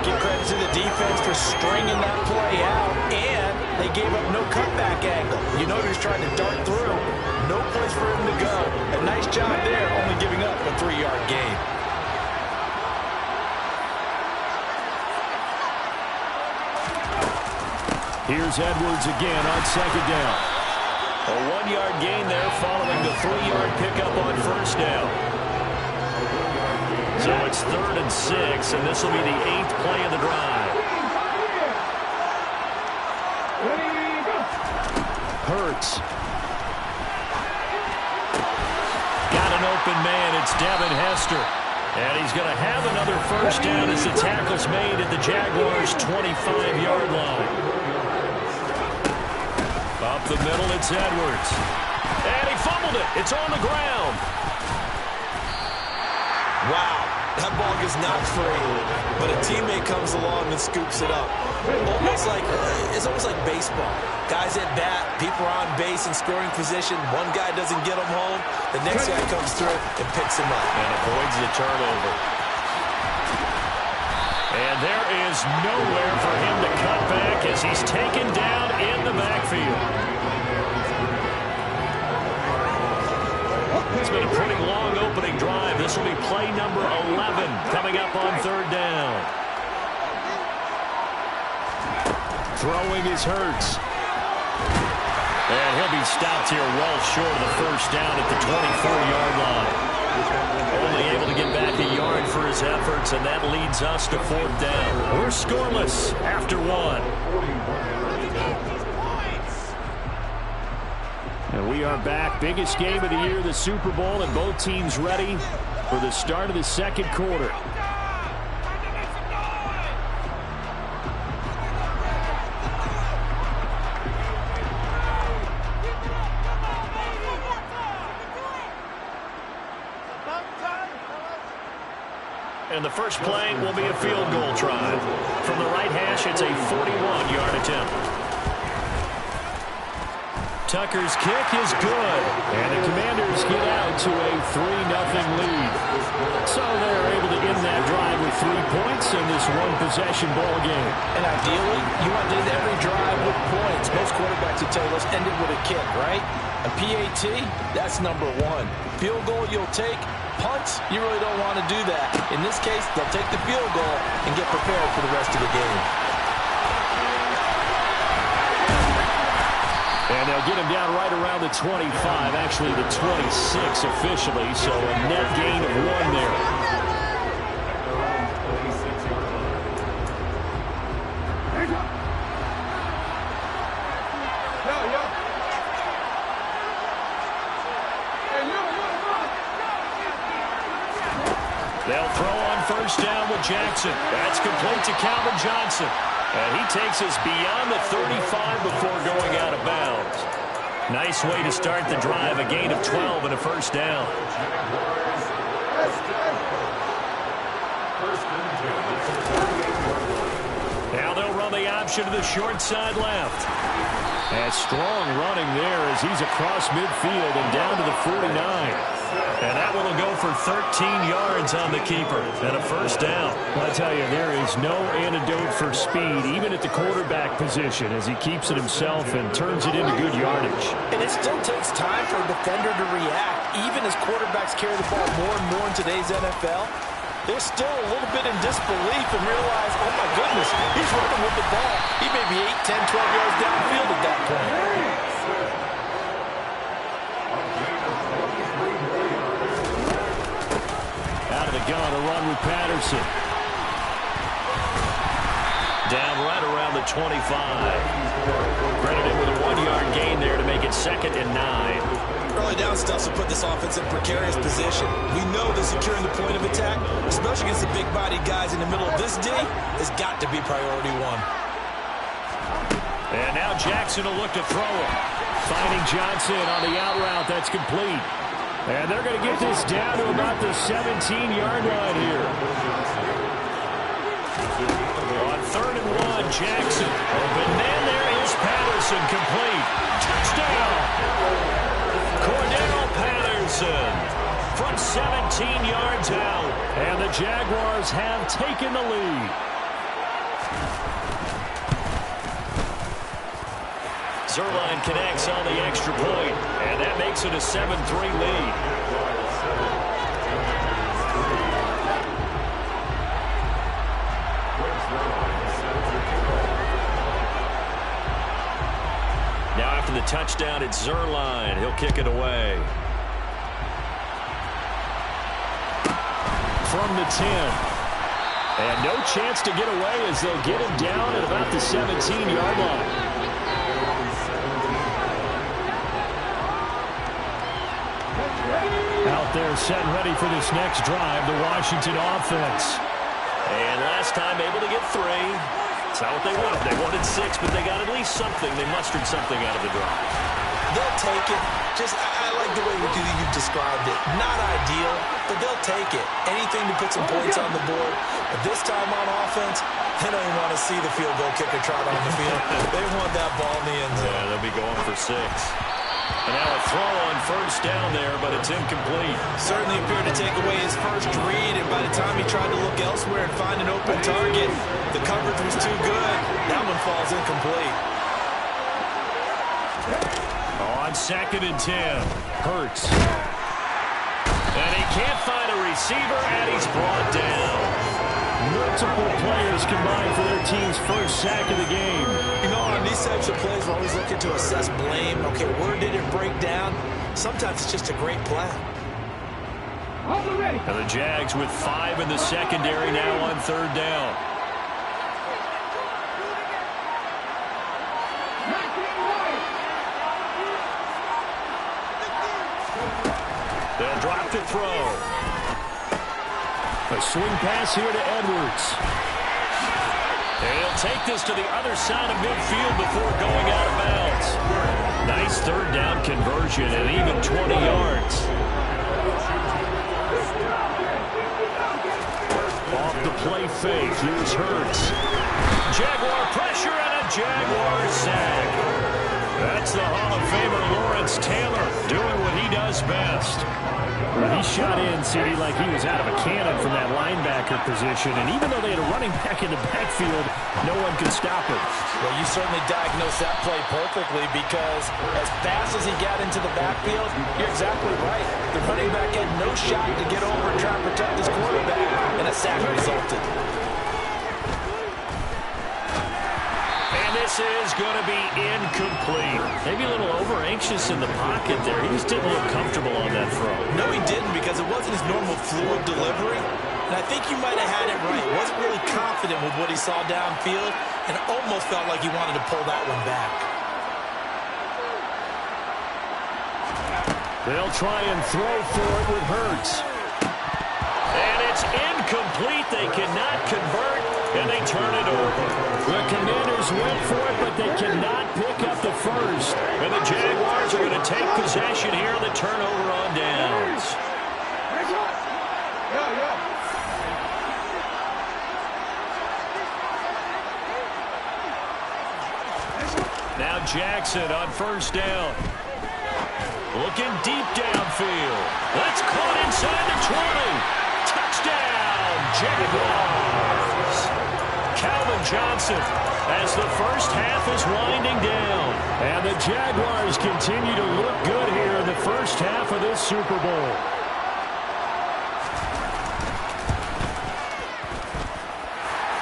Give credit to the defense for stringing that play out, and they gave up no cutback angle. You know he's trying to dart through. No place for him to go. A nice job there, only giving up a 3-yard gain. Here's Edwards again on 2nd down. A 1-yard gain there following the 3-yard pickup on 1st down. So it's 3rd and 6, and this will be the 8th play of the drive. Hurts. Got an open man. It's Devin Hester. And he's going to have another 1st down as the tackle's made at the Jaguars' 25-yard line. Up the middle, it's Edwards. And he fumbled it. It's on the ground. Wow, that ball gets knocked free, but a teammate comes along and scoops it up. It's almost like baseball. Guys at bat, people are on base in scoring position. One guy doesn't get him home. The next guy comes through and picks him up. And avoids the turnover. And there is nowhere for him to cut back as he's taken down in the backfield. It's been a pretty long opening drive. This will be play number 11 coming up on third down. Throwing is Hurts. And he'll be stopped here well short of the first down at the 24-yard line. Only able to get back a yard for his efforts, and that leads us to fourth down. We're scoreless after one. And we are back. Biggest game of the year, the Super Bowl, and both teams ready for the start of the second quarter. And the first play will be a field goal try. From the right hash, it's a 41-yard attempt. Tucker's kick is good, and the Commanders get out to a 3-0 lead. So they're able to end that drive with 3 points in this one-possession ball game. And ideally, you want to end every drive with points. Most quarterbacks would tell you, let's end it with a kick, right? A PAT, that's number one. Field goal you'll take. Punts, you really don't want to do that. In this case, they'll take the field goal and get prepared for the rest of the game. And they'll get him down right around the 25, actually the 26 officially, so a net gain of 1 there. They'll throw on first down with Jackson. That's complete to Calvin Johnson. And he takes us beyond the 35 before going out of bounds. Nice way to start the drive, a gain of 12 and a first down. Now they'll run the option to the short side left. And strong running there as he's across midfield and down to the 49. And that one will go for 13 yards on the keeper and a first down. Well, I tell you, there is no antidote for speed, even at the quarterback position, as he keeps it himself and turns it into good yardage. And it still takes time for a defender to react. Even as quarterbacks carry the ball more and more in today's NFL, they're still a little bit in disbelief and realize, oh my goodness, he's running with the ball. He may be 8, 10, 12 yards downfield at that point. Out of the gun, a run with Patterson. Down right around the 25. Credited with a 1-yard gain there to make it 2nd and 9. Early down stuff will put this offense in precarious position. We know that securing the point of attack, especially against the big-bodied guys in the middle of this D, has got to be priority 1. And now Jackson will look to throw it. Finding Johnson on the out route. That's complete. And they're going to get this down to about the 17-yard line here. On 3rd and 1, Jackson. Open man, there is Patterson, complete. Touchdown! Cordell Patterson from 17 yards out. And the Jaguars have taken the lead. Zuerlein connects on the extra point, and that makes it a 7-3 lead. Now after the touchdown, it's Zuerlein. He'll kick it away. From the 10. And no chance to get away as they'll get him down at about the 17-yard line. Out there set and ready for this next drive, the Washington offense. And last time able to get 3. It's not what they wanted. They wanted 6, but they got at least something. They mustered something out of the drive. They'll take it. I like the way you described it. Not ideal, but they'll take it. Anything to put some points on the board. But this time on offense, they don't even want to see the field goal kicker trot on the field. They want that ball in the end zone. Yeah, they'll be going for 6. And now a throw on first down there, but it's incomplete. Certainly appeared to take away his first read, and by the time he tried to look elsewhere and find an open target, the coverage was too good. That one falls incomplete. On 2nd and 10, Hurts. And he can't find a receiver, and he's brought down. Multiple players combined for their team's first sack of the game. You know, on these types of plays, we're always looking to assess blame. Okay, where did it break down? Sometimes it's just a great play. And the Jags with 5 in the secondary now on 3rd down. They'll drop to throw. A swing pass here to Edwards. And he'll take this to the other side of midfield before going out of bounds. Nice 3rd down conversion and even 20 yards. Off the play fake, here's Hurts. Jaguar pressure and a Jaguar sack. That's the Hall of Famer Lawrence Taylor doing what he does best. Well, he shot in, CD, like he was out of a cannon from that linebacker position. And even though they had a running back in the backfield, no one could stop him. Well, you certainly diagnosed that play perfectly because as fast as he got into the backfield, you're exactly right. The running back had no shot to get over and try to protect his quarterback, and a sack resulted. This is going to be incomplete. Maybe a little over-anxious in the pocket there. He just didn't look comfortable on that throw. No, he didn't because it wasn't his normal fluid delivery. And I think you might have had it right. He wasn't really confident with what he saw downfield and almost felt like he wanted to pull that one back. They'll try and throw for it with Hurts. And it's incomplete. They cannot convert, and they turn it over. The Commanders went for it, but they cannot pick up the first. And the Jaguars are going to take possession here on the turnover on downs. Now Jackson on first down. Looking deep downfield. That's caught inside the 20. Touchdown, Jaguars. Calvin Johnson as the first half is winding down. And the Jaguars continue to look good here in the first half of this Super Bowl.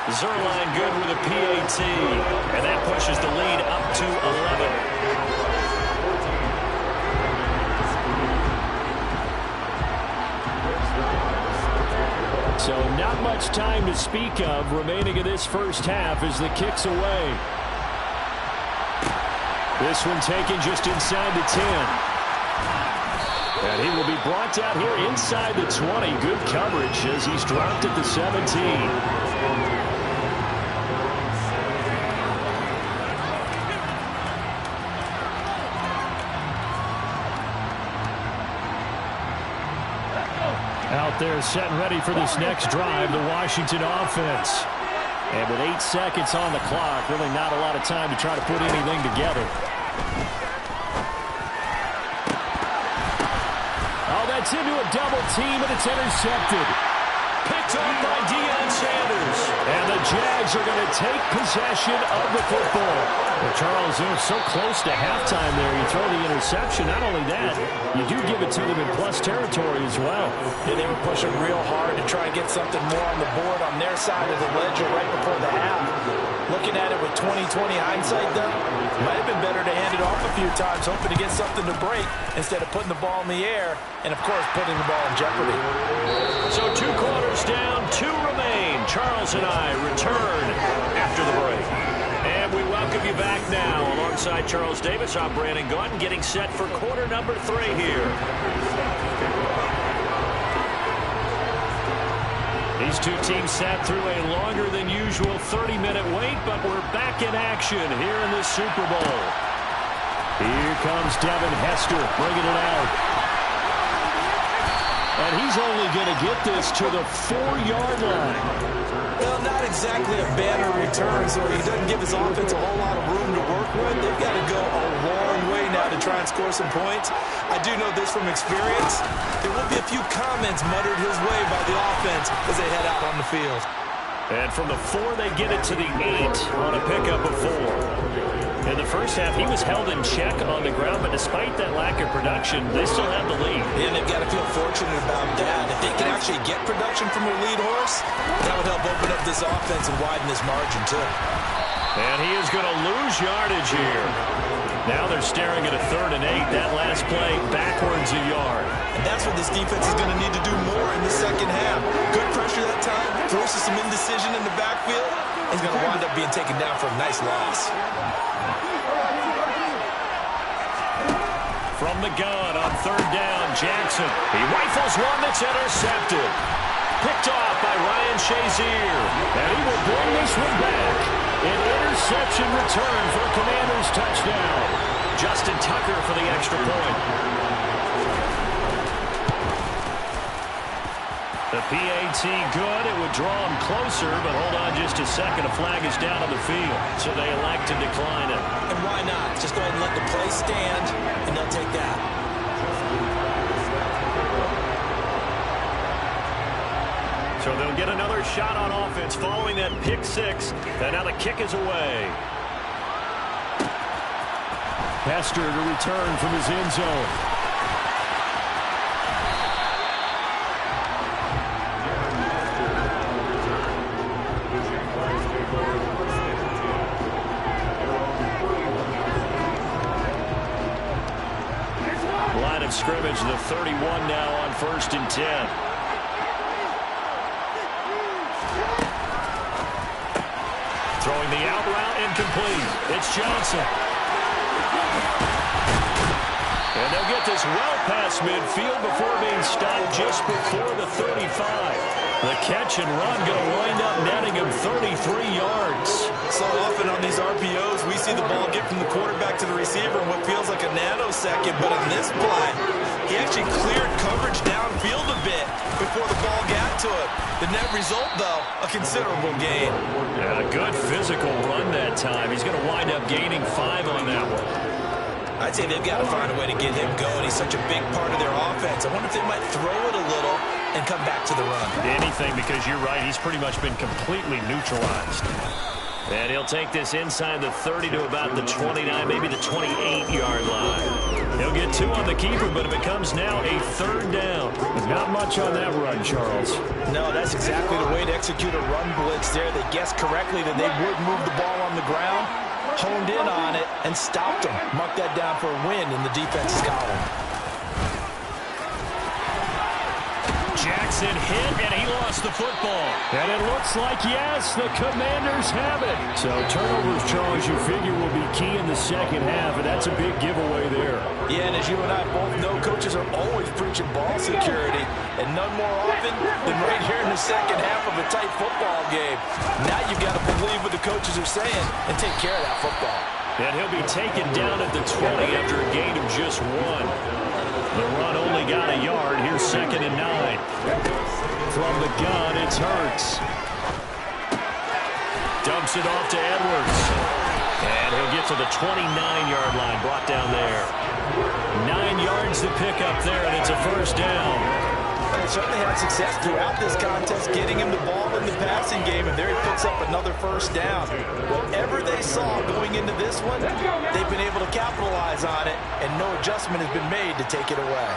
Zuerlein good with a PAT. And that pushes the lead up to 11. So not much time to speak of remaining in this first half as the kick's away. This one taken just inside the 10. And he will be brought down here inside the 20. Good coverage as he's dropped at the 17. Out there set and ready for this next drive, the Washington offense. And with 8 seconds on the clock, really not a lot of time to try to put anything together. Oh, that's into a double team, and it's intercepted. Picked up by Deion Sanders. And the Jags are going to take possession of the football. Well, Charles, they're so close to halftime there. You throw the interception. Not only that, you do give it to them in plus territory as well. Yeah, they were pushing real hard to try and get something more on the board on their side of the ledger right before the half. Looking at it with 20/20 hindsight, though, it might have been better to hand it off a few times, hoping to get something to break instead of putting the ball in the air and, of course, putting the ball in jeopardy. So 2 quarters down, 2 remain. Charles and I return after the break. And we welcome you back now. Alongside Charles Davis, I'm Brandon Gaudin, getting set for quarter number 3 here. He These two teams sat through a longer than usual 30-minute wait, but we're back in action here in the Super Bowl. Here comes Devin Hester bringing it out. And he's only going to get this to the 4-yard line. Well, not exactly a banner return, so he doesn't give his offense a whole lot of room to work with. They've got to go a long way now to try and score some points. I do know this from experience. There will be a few comments muttered his way by the offense as they head out on the field. And from the 4, they get it to the 8 on a pickup of 4. In the first half, he was held in check on the ground, but despite that lack of production, they still have the lead. And they've got to feel fortunate about that. If they can actually get production from their lead horse, that would help open up this offense and widen this margin, too. And he is going to lose yardage here. Now they're staring at a 3rd and 8. That last play, backwards a yard. And that's what this defense is going to need to do more in the second half. Good pressure that time, forces some indecision in the backfield. He's going to wind up being taken down for a nice loss. From the gun on 3rd down, Jackson. He rifles one that's intercepted. Picked off by Ryan Shazier. And he will bring this one back. An interception return for a Commanders touchdown. Justin Tucker for the extra point. The PAT good. It would draw him closer, but hold on just a second. A flag is down on the field, so they elect to decline it. And why not? Just go ahead and let the play stand, and they'll take that. So they'll get another shot on offense following that pick 6. And now the kick is away. Hester to return from his end zone. Line of scrimmage, the 31 now on 1st and 10. Throwing the out route, incomplete. It's Johnson. And they'll get this well past midfield before being stopped just before the 35. The catch and run going to wind up netting him 33 yards. So often on these RPOs, we see the ball get from the quarterback to the receiver in what feels like a nanosecond. But in this play, he actually cleared coverage downfield a bit before the ball got to him. The net result, though, a considerable gain. Yeah, a good physical run that time. He's going to wind up gaining 5 on that one. I'd say they've got to find a way to get him going. He's such a big part of their offense. I wonder if they might throw it a little and come back to the run. Anything, because you're right. He's pretty much been completely neutralized. And he'll take this inside the 30 to about the 29, maybe the 28-yard line. He'll get 2 on the keeper, but it becomes now a 3rd down. Not much on that run, Charles. No, that's exactly the way to execute a run blitz there. They guessed correctly that they would move the ball on the ground, honed in on it, and stopped them. Mark that down for a win in the defense's column. Jackson hit, and he lost the football. And it looks like, yes, the Commanders have it. So turnovers, Charles, you figure will be key in the second half, and that's a big giveaway there. Yeah, and as you and I both know, coaches are always preaching ball security, and none more often than right here in the second half of a tight football game. Now you've got to believe what the coaches are saying and take care of that football. And he'll be taken down at the 20 after a gain of just 1. The run only got a yard. Here's 2nd and 9. From the gun, it's Hurts. Dumps it off to Edwards. And he'll get to the 29-yard line, brought down there. 9 yards to pick up there, and it's a 1st down. They certainly had success throughout this contest, getting him the ball in the passing game, and there he picks up another 1st down. Whatever they saw going into this one, they've been able to capitalize on it, and no adjustment has been made to take it away.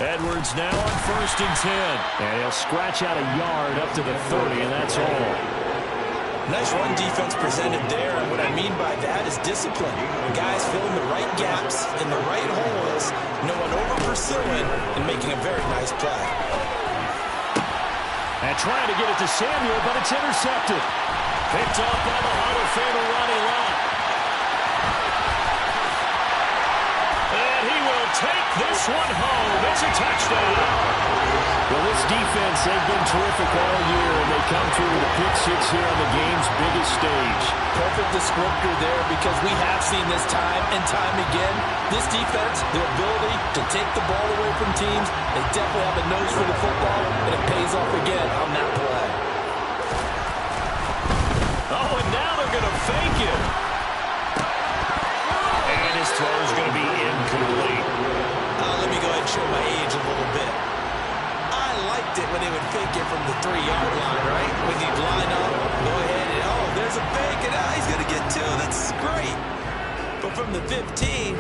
Edwards now on 1st and 10. And he'll scratch out a yard up to the 30, and that's all. Nice run defense presented there, and what I mean by that is discipline. Guys filling the right gaps in the right holes, no one over-pursuing, and making a very nice play. And trying to get it to Samuel, but it's intercepted. Picked off by the Hall of Famer Ronnie Lott. And he will take this one home. It's a touchdown. Well, this defense, they've been terrific all year, and they come through with a pick six here on the game's biggest stage. Perfect descriptor there, because we have seen this time and time again. This defense, their ability to take the ball away from teams, they definitely have a nose for the football, and it pays off again on that play. Oh, and now they're going to fake it. And his throw is going to be incomplete. Let me go ahead and show my age a little bit. I liked it when they would fake it from the 3-yard line, right? When you'd line up, go ahead, and oh, there's a fake, and he's going to get 2. That's great. But from the 15,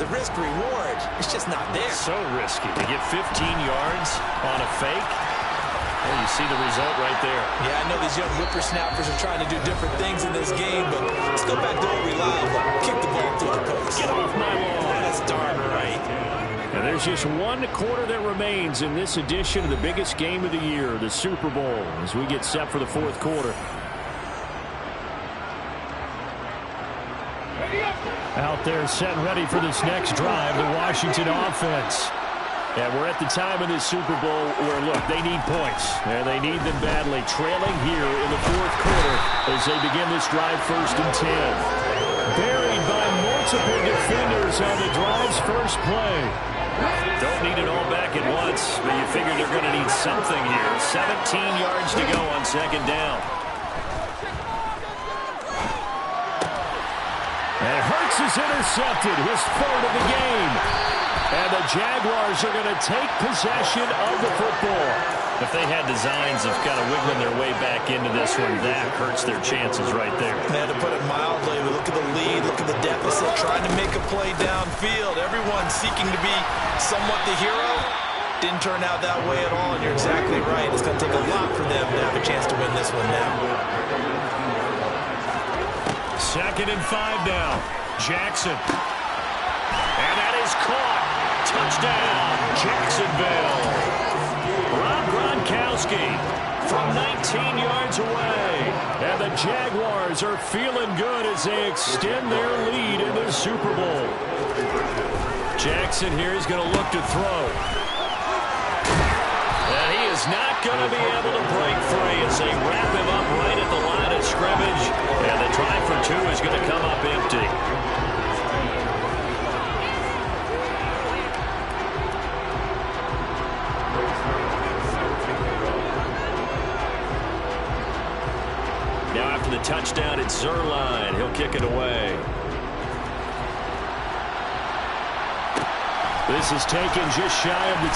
the risk-reward, it's just not there. So risky to get 15 yards on a fake. Well, you see the result right there. Yeah, I know these young whippersnappers are trying to do different things in this game, but let's go back to old reliable. Kick the ball through the post. Get off my lawn. That's darn right. And there's just one quarter that remains in this edition of the biggest game of the year, the Super Bowl, as we get set for the fourth quarter. Out there set and ready for this next drive, the Washington offense. And we're at the time in this Super Bowl where, look, they need points. And they need them badly, trailing here in the fourth quarter as they begin this drive 1st and 10. Buried by multiple defenders on the drive's first play. Don't need it all back at once, but you figure they're going to need something here. 17 yards to go on 2nd down. And Hurts is intercepted, his 3rd of the game. And the Jaguars are going to take possession of the football. If they had designs of kind of wiggling their way back into this one, that hurts their chances right there. Man, to put it mildly, we look at the lead, look at the deficit, trying to make a play downfield. Everyone seeking to be somewhat the hero. Didn't turn out that way at all, and you're exactly right. It's going to take a lot for them to have a chance to win this one now. 2nd and 5 now. Jackson. And that is caught. Touchdown, Jacksonville. Rob Gronkowski from 19 yards away. And the Jaguars are feeling good as they extend their lead in the Super Bowl. Jackson here is going to look to throw. And he is not going to be able to break free as they wrap him up right at the line of scrimmage. And the try for 2 is going to come up empty. The touchdown, it's Zuerlein. He'll kick it away. This is taken just shy of the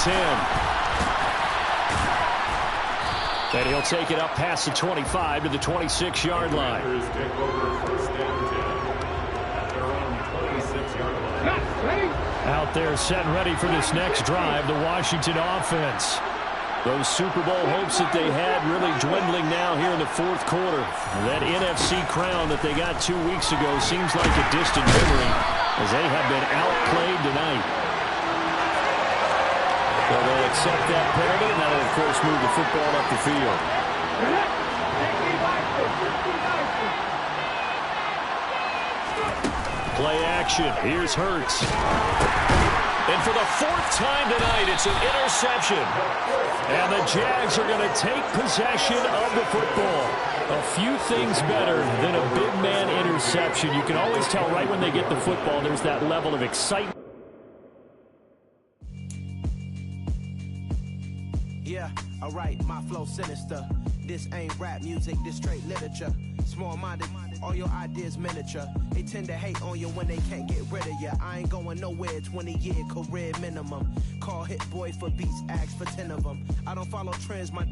10. And he'll take it up past the 25 to the 26-yard line. Out there set and ready for this next drive, the Washington offense. Those Super Bowl hopes that they had really dwindling now here in the fourth quarter. That NFC crown that they got 2 weeks ago seems like a distant memory as they have been outplayed tonight. So they'll accept that penalty, and that'll, of course, move the football up the field. Play action. Here's Hurts. And for the 4th time tonight, it's an interception. And the Jags are going to take possession of the football. A few things better than a big man interception. You can always tell right when they get the football, there's that level of excitement. Yeah, alright, my flow sinister. This ain't rap music, this straight literature. Small-minded, all your ideas miniature. They tend to hate on you when they can't get rid of you. I ain't going nowhere, 20-year career minimum. Call Hit Boy for beats, ask for 10 of them. I don't follow trends, my